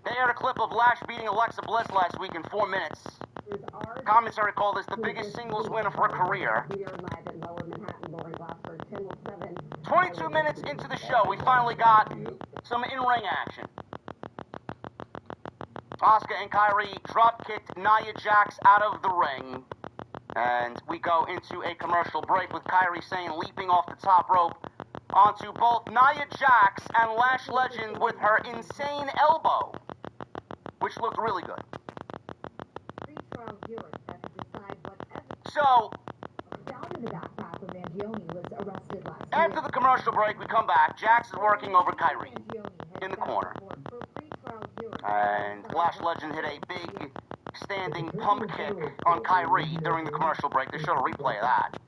S2: They aired a clip of Lash beating Alexa Bliss last week in 4 minutes. Commentary called this the biggest singles win of her career. 22 minutes into the show, we finally got some in-ring action. Asuka and Kairi drop-kicked Nia Jax out of the ring. And we go into a commercial break with Kairi Sane leaping off the top rope onto both Nia Jax and Lash Legend with her insane elbow, which looked really good. So, after the commercial break, we come back. Jax is working over Kairi in the corner. And Lash Legend hit a big standing pump kick on Kairi during the commercial break. They showed a replay of that.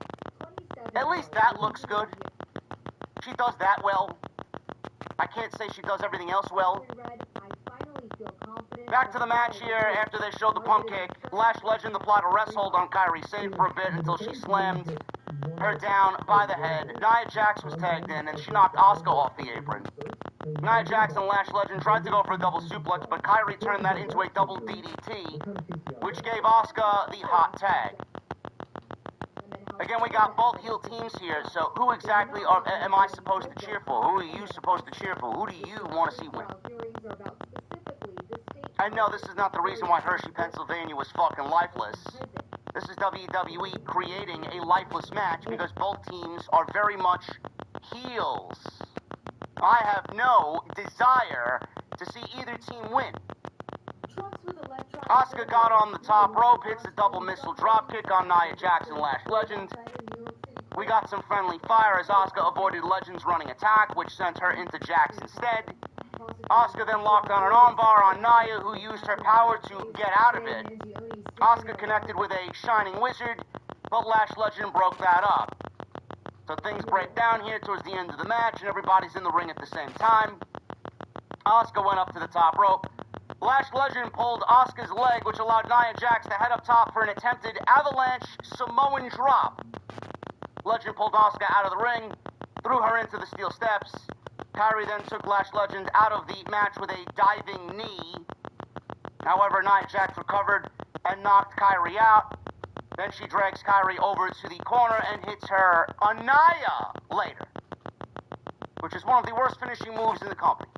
S2: At least that looks good. She does that well. I can't say she does everything else well. Back to the match here after they showed the pump kick. Lash Legend applied a rest hold on Kairi Sane for a bit until she slammed her down by the head. Nia Jax was tagged in and she knocked Asuka off the apron. Nia Jax and Lash Legend tried to go for a double suplex, but Kairi turned that into a double DDT, which gave Asuka the hot tag. Again, we got both heel teams here, so who exactly am I supposed to cheer for? Who are you supposed to cheer for? Who do you want to see win? I know this is not the reason why Hershey, Pennsylvania was fucking lifeless. This is WWE creating a lifeless match because both teams are very much heels. I have no desire to see either team win. Asuka got on the top rope, hits a double missile dropkick on Nia Jax and Lash Legend. We got some friendly fire as Asuka avoided Legend's running attack, which sent her into Jax instead. Asuka then locked on an armbar on Nia, who used her power to get out of it. Asuka connected with a Shining Wizard, but Lash Legend broke that up. So things break down here towards the end of the match, and everybody's in the ring at the same time. Asuka went up to the top rope. Lash Legend pulled Asuka's leg, which allowed Nia Jax to head up top for an attempted avalanche Samoan drop. Legend pulled Asuka out of the ring, threw her into the steel steps. Kairi then took Lash Legend out of the match with a diving knee. However, Nia Jax recovered and knocked Kairi out. Then she drags Kairi over to the corner and hits her Annihilator, which is one of the worst finishing moves in the company.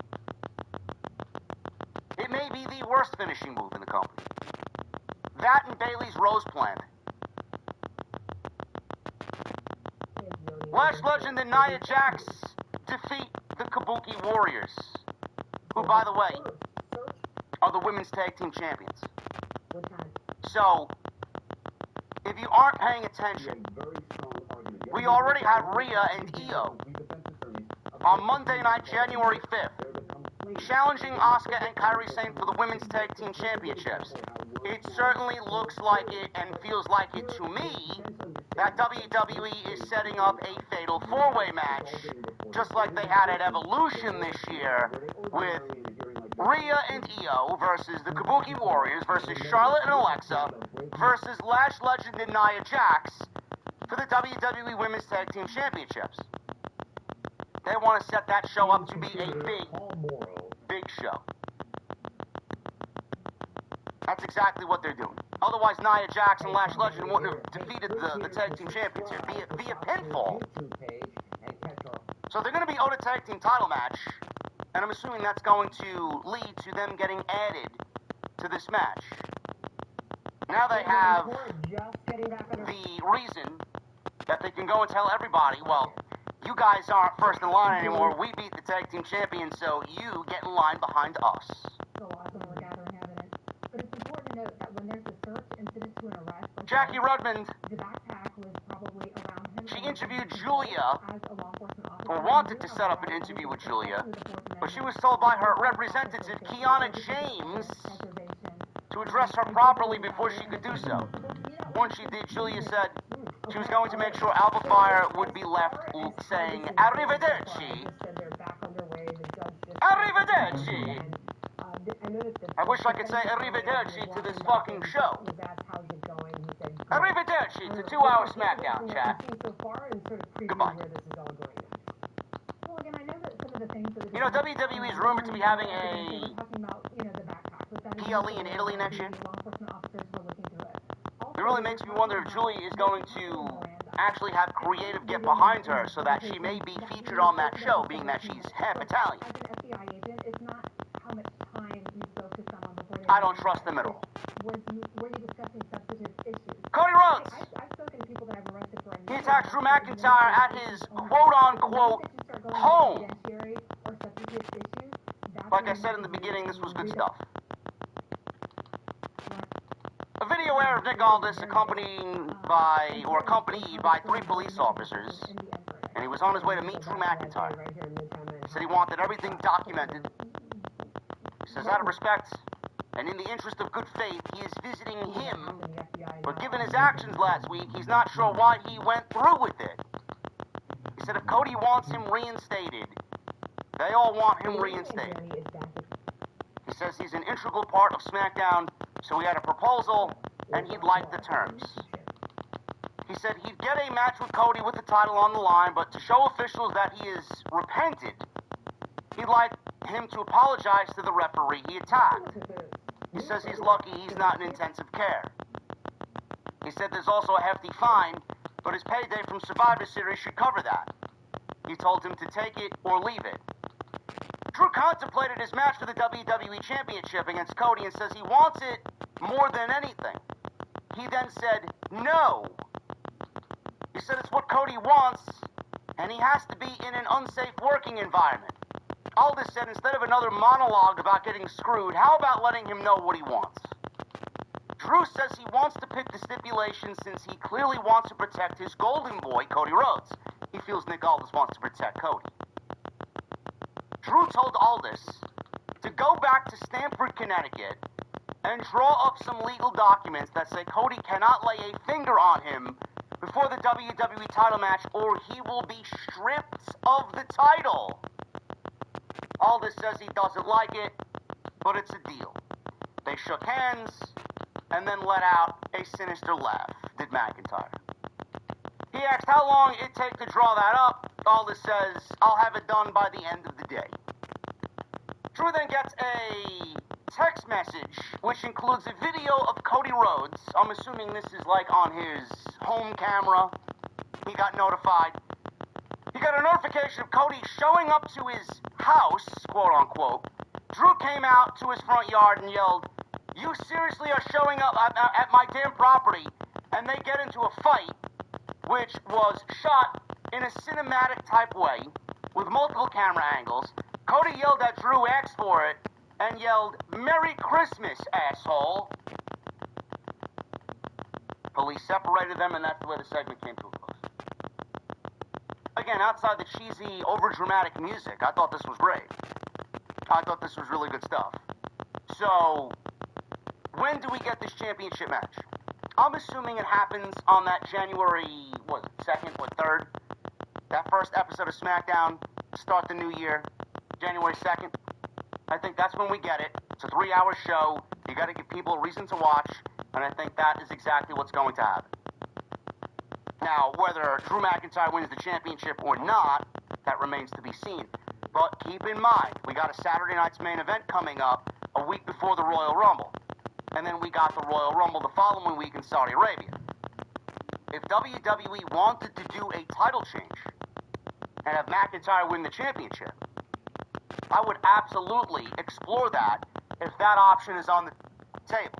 S2: It may be the worst finishing move in the company. That and Bayley's Rose Plant. Lash Legend and Nia Jax defeat the Kabuki Warriors, who, by the way, are the women's tag team champions. So, if you aren't paying attention, we already have Rhea and Io on Monday night, January 5th, challenging Asuka and Kairi Sane for the women's tag team championships. It certainly looks like it and feels like it to me that WWE is setting up a fatal four-way match, just like they had at Evolution this year with Rhea and Io versus the Kabuki Warriors versus Charlotte and Alexa versus Lash Legend and Nia Jax for the WWE Women's Tag Team Championships. They want to set that show up to be a big show. That's exactly what they're doing. Otherwise, Nia Jax and Lash Legend wouldn't have defeated the tag team champions here via pinfall. So they're going to be owed a tag team title match, and I'm assuming that's going to lead to them getting added to this match. Now they have the reason that they can go and tell everybody, well, you guys aren't first in line anymore. We beat the tag team champions, so you get in line behind us.
S7: So awesome we're gathering evidence. But it's important to note that when there's a search incident to an
S2: Jackie Redmond,
S7: The backpack was probably around him.
S2: she interviewed Julia, or wanted to set up an interview with Julia, but she was told by her representative, Kiana James, to address her properly before she could do so. Once she did, Julia said she was going to make sure Alba Fire would be left saying, "Arrivederci. Arrivederci." I wish I could say arrivederci to this fucking show. Arrivederci to 2-hour Smackdown, chat. Goodbye. You know, WWE is rumored to be having a PLE in Italy next year. It really makes me wonder if Julia is going to actually have creative get behind her so that she may be featured on that show, being that she's half Italian. I don't trust them at all. Cody Rhodes! He attacked Drew McIntyre at his quote-unquote home. Like I said in the beginning, this was good stuff. A video aired of Nick Aldis accompanied by 3 police officers, and he was on his way to meet Drew McIntyre. He said he wanted everything documented. He says, out of respect and in the interest of good faith, he is visiting him, but given his actions last week, he's not sure why he went through with it. He said if Cody wants him reinstated, they all want him reinstated. He says he's an integral part of SmackDown, so he had a proposal, and he'd like the terms. He said he'd get a match with Cody with the title on the line, but to show officials that he is repented, he'd like him to apologize to the referee he attacked. He says he's lucky he's not in intensive care. He said there's also a hefty fine, but his payday from Survivor Series should cover that. He told him to take it or leave it. Drew contemplated his match for the WWE Championship against Cody and says he wants it more than anything. He then said no. He said it's what Cody wants, and he has to be in an unsafe working environment. Aldis said instead of another monologue about getting screwed, how about letting him know what he wants? Drew says he wants to pick the stipulation since he clearly wants to protect his golden boy, Cody Rhodes. He feels Nick Aldis wants to protect Cody. Drew told Aldis to go back to Stamford, Connecticut, and draw up some legal documents that say Cody cannot lay a finger on him before the WWE title match, or he will be stripped of the title. Aldis says he doesn't like it, but it's a deal. They shook hands, and then let out a sinister laugh, did McIntyre. He asked how long it'd take to draw that up. Aldis says, I'll have it done by the end of the day. Drew then gets a text message, which includes a video of Cody Rhodes. I'm assuming this is like on his home camera. He got notified. He got a notification of Cody showing up to his house, quote unquote. Drew came out to his front yard and yelled, "You seriously are showing up at my damn property?" And they get into a fight, which was shot in a cinematic type way with multiple camera angles. Cody yelled at Drew, asked for it, and yelled, "Merry Christmas, asshole." Police separated them, and that's the way the segment came to a close. Again, outside the cheesy, over-dramatic music, I thought this was great. I thought this was really good stuff. So, when do we get this championship match? I'm assuming it happens on that January, 2nd or 3rd? That first episode of SmackDown, start the new year, January 2nd. I think that's when we get it. It's a 3-hour show. You got to give people a reason to watch, and I think that is exactly what's going to happen. Now, whether Drew McIntyre wins the championship or not, that remains to be seen. But keep in mind, we got a Saturday night's main event coming up a week before the Royal Rumble. And then we got the Royal Rumble the following week in Saudi Arabia. If WWE wanted to do a title change and have McIntyre win the championship, I would absolutely explore that if that option is on the table.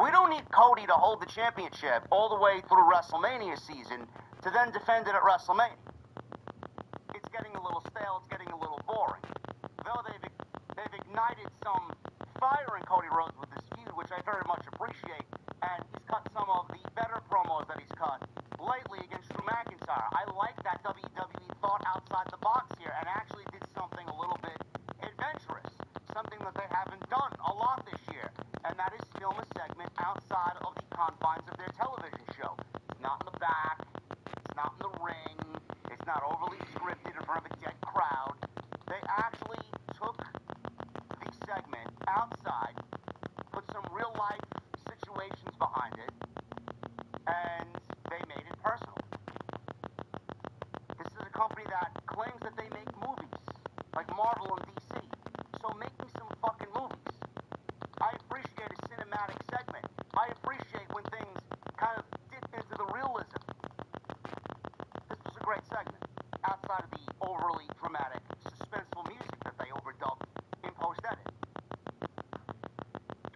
S2: We don't need Cody to hold the championship all the way through WrestleMania season to then defend it at WrestleMania. It's getting a little stale, it's getting a little boring. Though they've ignited some fire in Cody Rhodes with this feud, which I very much appreciate, and he's cut some of the better promos that he's cut lately against Drew McIntyre. I like that WWE thought outside the box here and actually did something a little bit adventurous, something that they haven't done a lot this year, and that is film a segment outside of the confines of their television show. It's not in the back, it's not in the ring, it's not overly scripted in front of a dead crowd. They actually took the segment outside, put some real life situations behind it, and they made it personal. This is a company that claims that they make movies, like Marvel and DC. So make me some fucking movies. I appreciate a cinematic segment. I appreciate when things kind of dip into the realism. This was a great segment, outside of the overly dramatic, suspenseful music that they overdubbed in post-edit.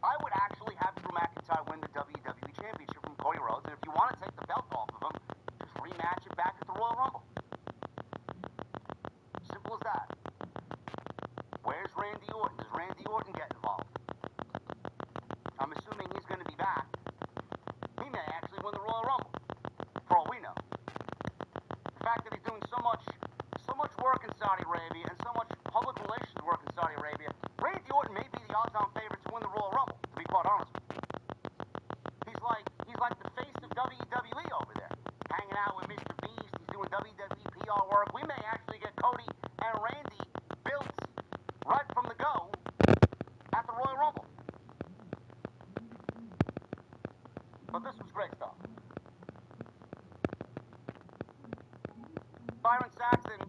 S2: I would actually have Drew McIntyre win the WWE Championship from Cody Rhodes, and if you want to take the belt off of him, just rematch it back at the Royal Rumble. Simple as that. Where's Randy Orton? Does Randy Orton get involved? I'm assuming he's going to be back. He may actually win the Royal Rumble, for all we know. The fact that he's doing so much work in Saudi Arabia and so much public relations work in Saudi Arabia, Randy Orton may be the odds-on favorite to win the Royal Rumble, to be quite honest with you. He's like the face of WWE over there, hanging out with Mr. Beast. He's doing WWE PR work. We may actually get Cody and Randy built right from the go at the Royal Rumble. But this was great stuff. Byron Saxton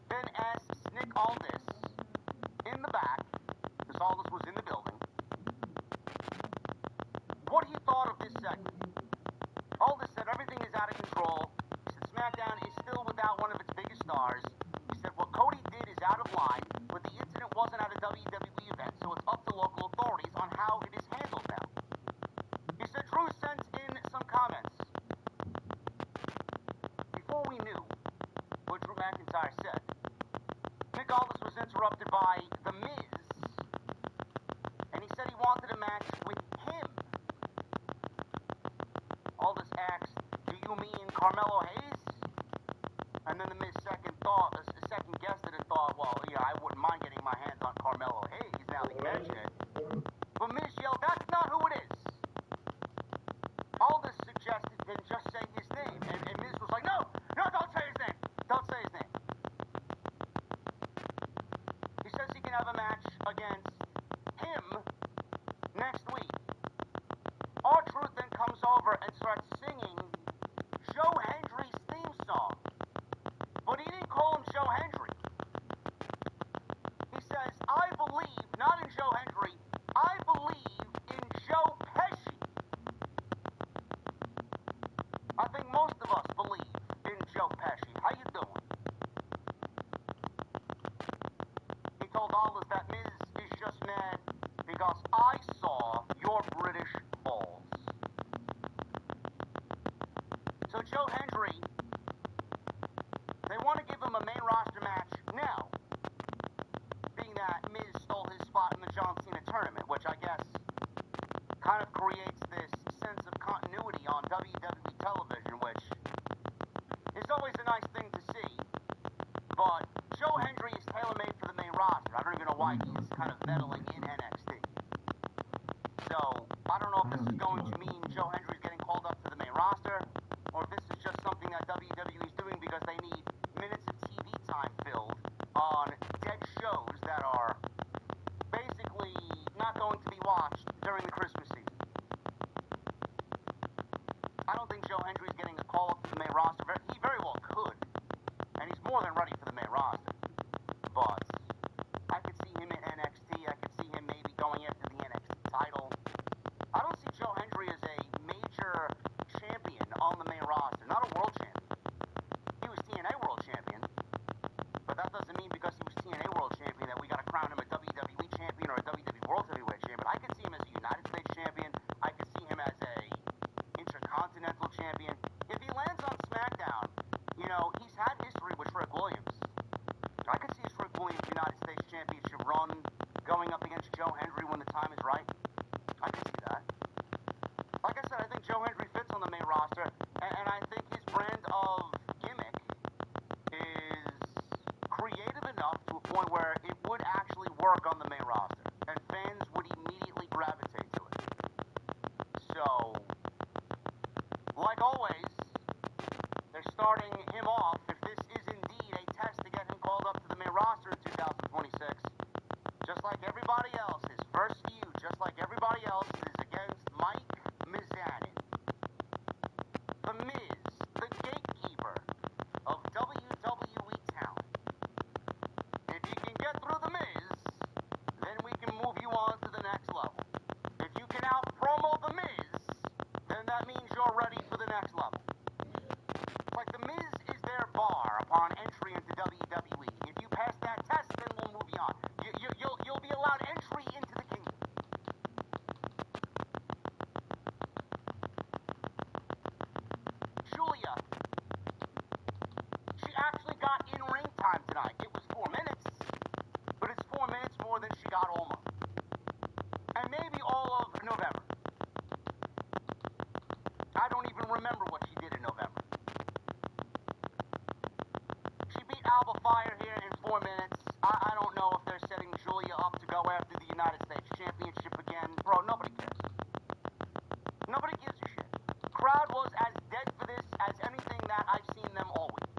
S2: then asks Nick Aldis in the back, because Aldis was in the building, what he thought of this segment. Aldis said everything is out of control. He said Smackdown is still without one of its biggest stars. He said what Cody did is out of line, but the incident wasn't at a WWE event, so it's up to local authorities on how it is handled now. He said Drew sent in some comments. Before we knew what Drew McIntyre said, Nick Aldis was interrupted by The Miz, and he said he wanted a match with him. Aldis asked, do you mean Carmelo Hayes? And then The Miz second guessed it and thought, well, yeah, I wouldn't mind getting my hands on Carmelo Hayes now that you mention it. But Miz yelled, that's not who it is. Aldis suggested then just say his name, and Miz was like, no, don't say his name. Don't say his name. He says he can have a match against him next week. R-Truth then comes over and starts singing Joe Hendry's theme song. But he didn't call him Joe Hendry. He says, I believe, not in Joe Hendry, I believe starting him off, if this is indeed a test to get him called up to the main roster in 2026, just like everybody else, his first feud, just like everybody else, is against Mike Mizanin. The Miz, the gatekeeper of WWE talent. If you can get through the Miz, then we can move you on to the next level. If you can out-promo the Miz, then that means you're ready for the next level. It's like the Miz is their bar upon entry into WWE. If you pass that test, then we'll move you on. You'll be allowed entry into the kingdom. Julia, she actually got in-ring time tonight. It was 4 minutes, but it's 4 minutes more than she got all month. And maybe all of November. I don't even remember what she did in November. She beat Alba Fire here in 4 minutes. I don't know if they're setting Julia up to go after the United States Championship again. Bro, nobody cares. Nobody gives a shit. Crowd was as dead for this as anything that I've seen them all week.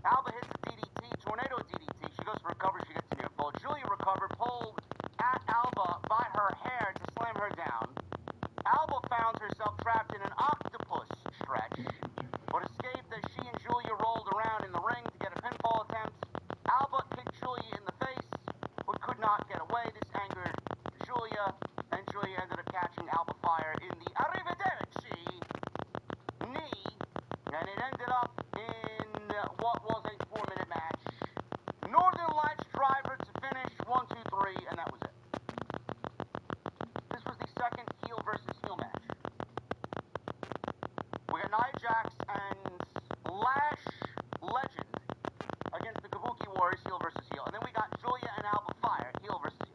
S2: Alba hits a DDT, tornado DDT. She goes for a cover, she gets a near fall. Julia recovered, pulled at Alba by her hair to slam her down. Alba found herself trapped in an octopus stretch, but escaped as she and Julia rolled around in the ring to get a pinfall attempt. Alba kicked Julia in the face, but could not get away. This angered Julia, and Julia ended up catching Alba Fire in the Arrivederci knee, and it ended up in what was a 4-minute match. Northern Lights driver to finish, 1, 2, 3, and that was it. This was the second heel versus heel match. We got Nia Jax and Lash Legend against the Kabuki Warriors, heel versus heel. And then we got Julia and Alba Fire, heel versus heel.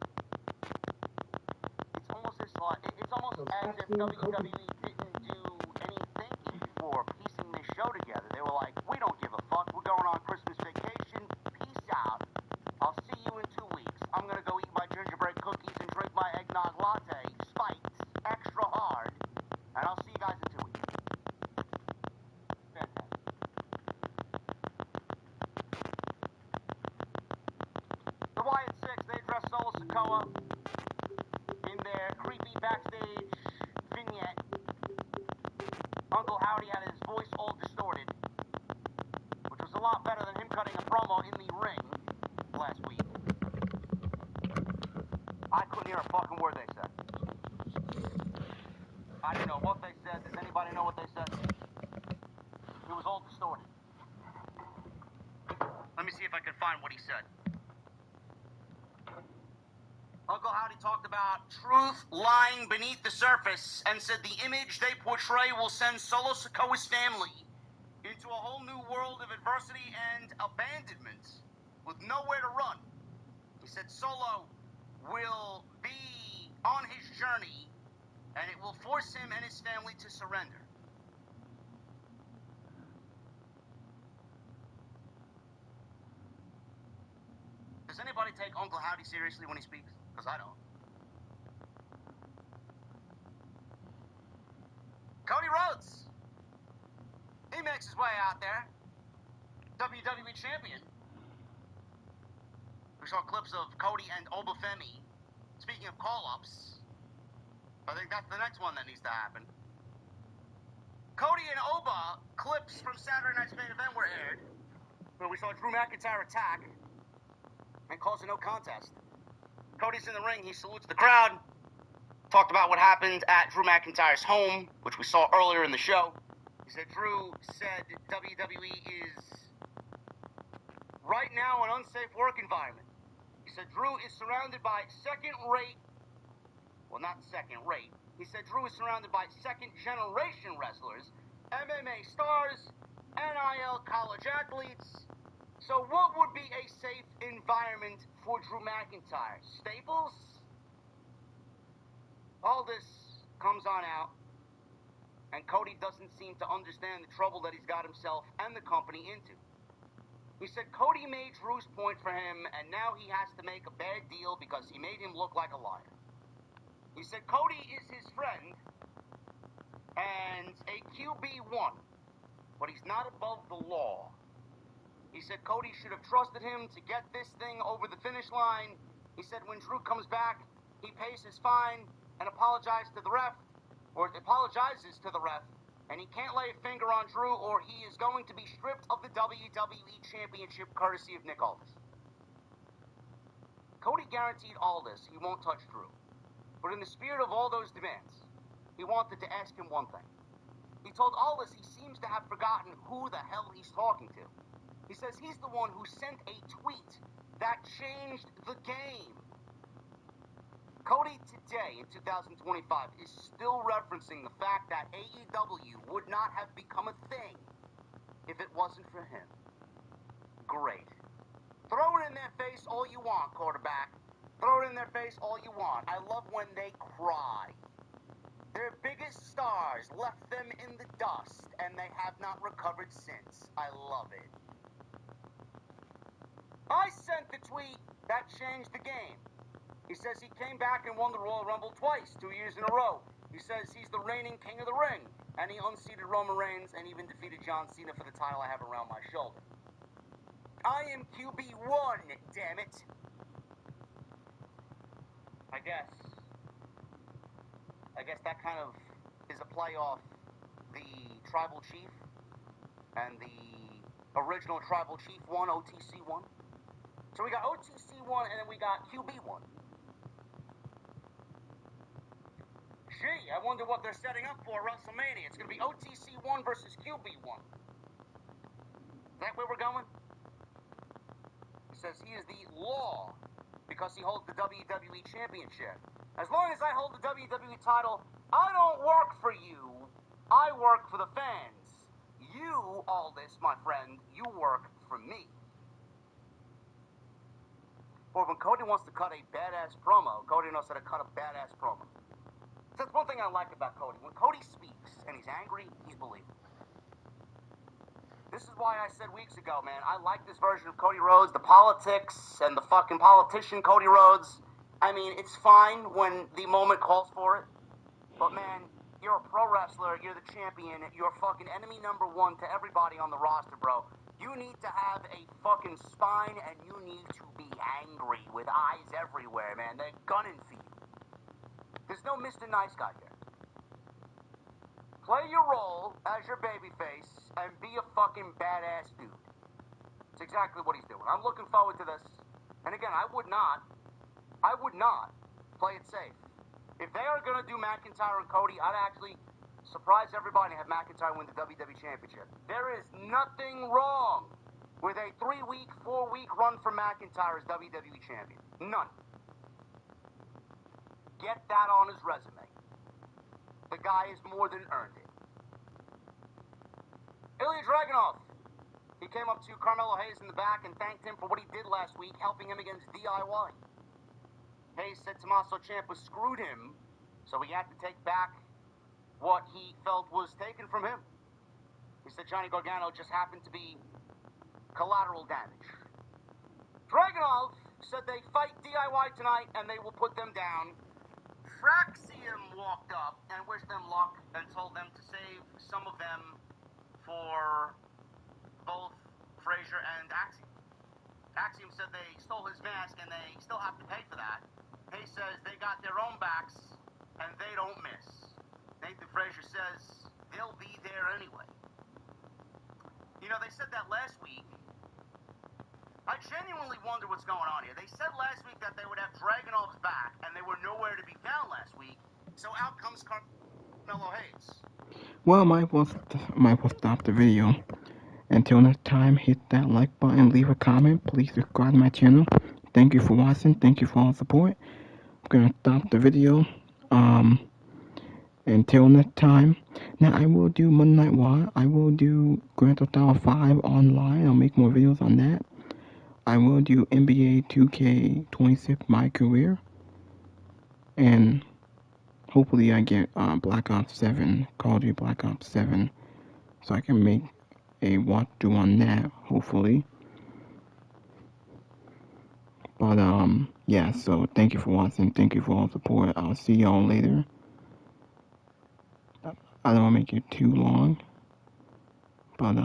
S2: It's almost as if WWE didn't do any thinking before piecing this show together. They were like, we don't give a fuck. We're going on Christmas vacation. Peace out. I'll see you in 2 weeks. I'm going to go eat my gingerbread cookies and drink my eggnog latte, spiked extra hard, and I'll see you guys in 2 weeks. Fantastic. The Wyatt Six, they address Solo Sikoa in their creepy backstage vignette. Uncle Howdy had his voice all distorted, which was a lot better than him cutting a promo in the ring last week. I couldn't hear a fucking word they said. I didn't know what they said. Does anybody know what they said? It was all distorted. Let me see if I can find what he said. Uncle Howdy talked about truth lying beneath the surface and said the image they portray will send Solo Sikoa's family into a whole new world of adversity and abandonment with nowhere to run. He said Solo will be on his journey and it will force him and his family to surrender. Does anybody take Uncle Howdy seriously when he speaks? Because I don't. Cody Rhodes. He makes his way out there. WWE champion. We saw clips of Cody and Obafemi. Speaking of call-ups, I think that's the next one that needs to happen. Cody and Oba clips from Saturday Night's main event were aired, where we saw Drew McIntyre attack and cause a no contest. Cody's in the ring, he salutes the crowd, talked about what happened at Drew McIntyre's home, which we saw earlier in the show. He said Drew said WWE is right now an unsafe work environment. He said Drew is surrounded by second-rate, well, not second-rate. He said Drew is surrounded by second-generation wrestlers, MMA stars, NIL college athletes. So what would be a safe environment for Drew McIntyre? Staples? All this comes on out, and Cody doesn't seem to understand the trouble that he's got himself and the company into. He said Cody made Drew's point for him, and now he has to make a bad deal because he made him look like a liar. He said Cody is his friend, and a QB1, but he's not above the law. He said Cody should have trusted him to get this thing over the finish line. He said when Drew comes back, he pays his fine and apologizes to the ref, and he can't lay a finger on Drew or he is going to be stripped of the WWE Championship courtesy of Nick Aldis. Cody guaranteed Aldis he won't touch Drew, but in the spirit of all those demands, he wanted to ask him one thing. He told Aldis he seems to have forgotten who the hell he's talking to. He says he's the one who sent a tweet that changed the game. Cody today in 2025 is still referencing the fact that AEW would not have become a thing if it wasn't for him. Great. Throw it in their face all you want, quarterback. Throw it in their face all you want. I love when they cry. Their biggest stars left them in the dust, and they have not recovered since. I love it. I sent the tweet that changed the game. He says he came back and won the Royal Rumble twice, 2 years in a row. He says he's the reigning king of the ring, and he unseated Roman Reigns and even defeated John Cena for the title I have around my shoulder. I am QB1, damn it. I guess that kind of is a play off the Tribal Chief and the original Tribal Chief 1, OTC 1. So we got OTC 1 and then we got QB 1. Gee, I wonder what they're setting up for WrestleMania. It's going to be OTC 1 versus QB 1. Is that where we're going? He says he is the law because he holds the WWE Championship. As long as I hold the WWE title, I don't work for you. I work for the fans. You, Aldis, my friend, you work for me. But when Cody wants to cut a badass promo, Cody knows how to cut a badass promo. That's one thing I like about Cody. When Cody speaks and he's angry, he's believable. This is why I said weeks ago, man, I like this version of Cody Rhodes, the politics and the fucking politician Cody Rhodes. I mean, it's fine when the moment calls for it. But man, you're a pro wrestler, you're the champion, you're fucking enemy number one to everybody on the roster, bro. You need to have a fucking spine and you need to be angry with eyes everywhere, man. They're gunning for you. There's no Mr. Nice Guy here. Play your role as your babyface and be a fucking badass dude. It's exactly what he's doing. I'm looking forward to this. And again, I would not play it safe. If they are going to do McIntyre and Cody, I'd actually surprise everybody and have McIntyre win the WWE Championship. There is nothing wrong with a 3-week, 4-week run for McIntyre as WWE Champion. None. Get that on his resume. The guy has more than earned it. Ilya Dragunov. He came up to Carmelo Hayes in the back and thanked him for what he did last week, helping him against DIY. Hayes said Tommaso Ciampa screwed him, so he had to take back what he felt was taken from him. He said Johnny Gargano just happened to be collateral damage. Dragunov said they fight DIY tonight and they will put them down. Fraxium walked up and wished them luck and told them to save some of them for both Frazier and Axiom. Axiom said they stole his mask and they still have to pay for that. Hayes says they got their own backs and they don't miss. Nathan Frazier says they'll be there anyway. You know, they said that last week. I genuinely wonder what's going on here. They said last week that they would have Dragunov's back, and they were nowhere to be found last week. So out comes Carmelo Hayes.
S1: Well, might as well stop the video. Until next time, hit that like button, leave a comment, please subscribe to my channel. Thank you for watching. Thank you for all the support. I'm gonna stop the video. Until next time. Now I will do Monday Night Raw. I will do Grand Theft Auto 5 online. I'll make more videos on that. I will do NBA 2K26 My Career. And hopefully I get Black Ops 7, Call of Duty Black Ops 7. So I can make a walkthrough on that, hopefully. But yeah, so thank you for watching. Thank you for all the support. I'll see y'all later. I don't want to make it too long, but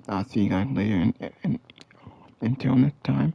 S1: I'll see you guys later. And until next time.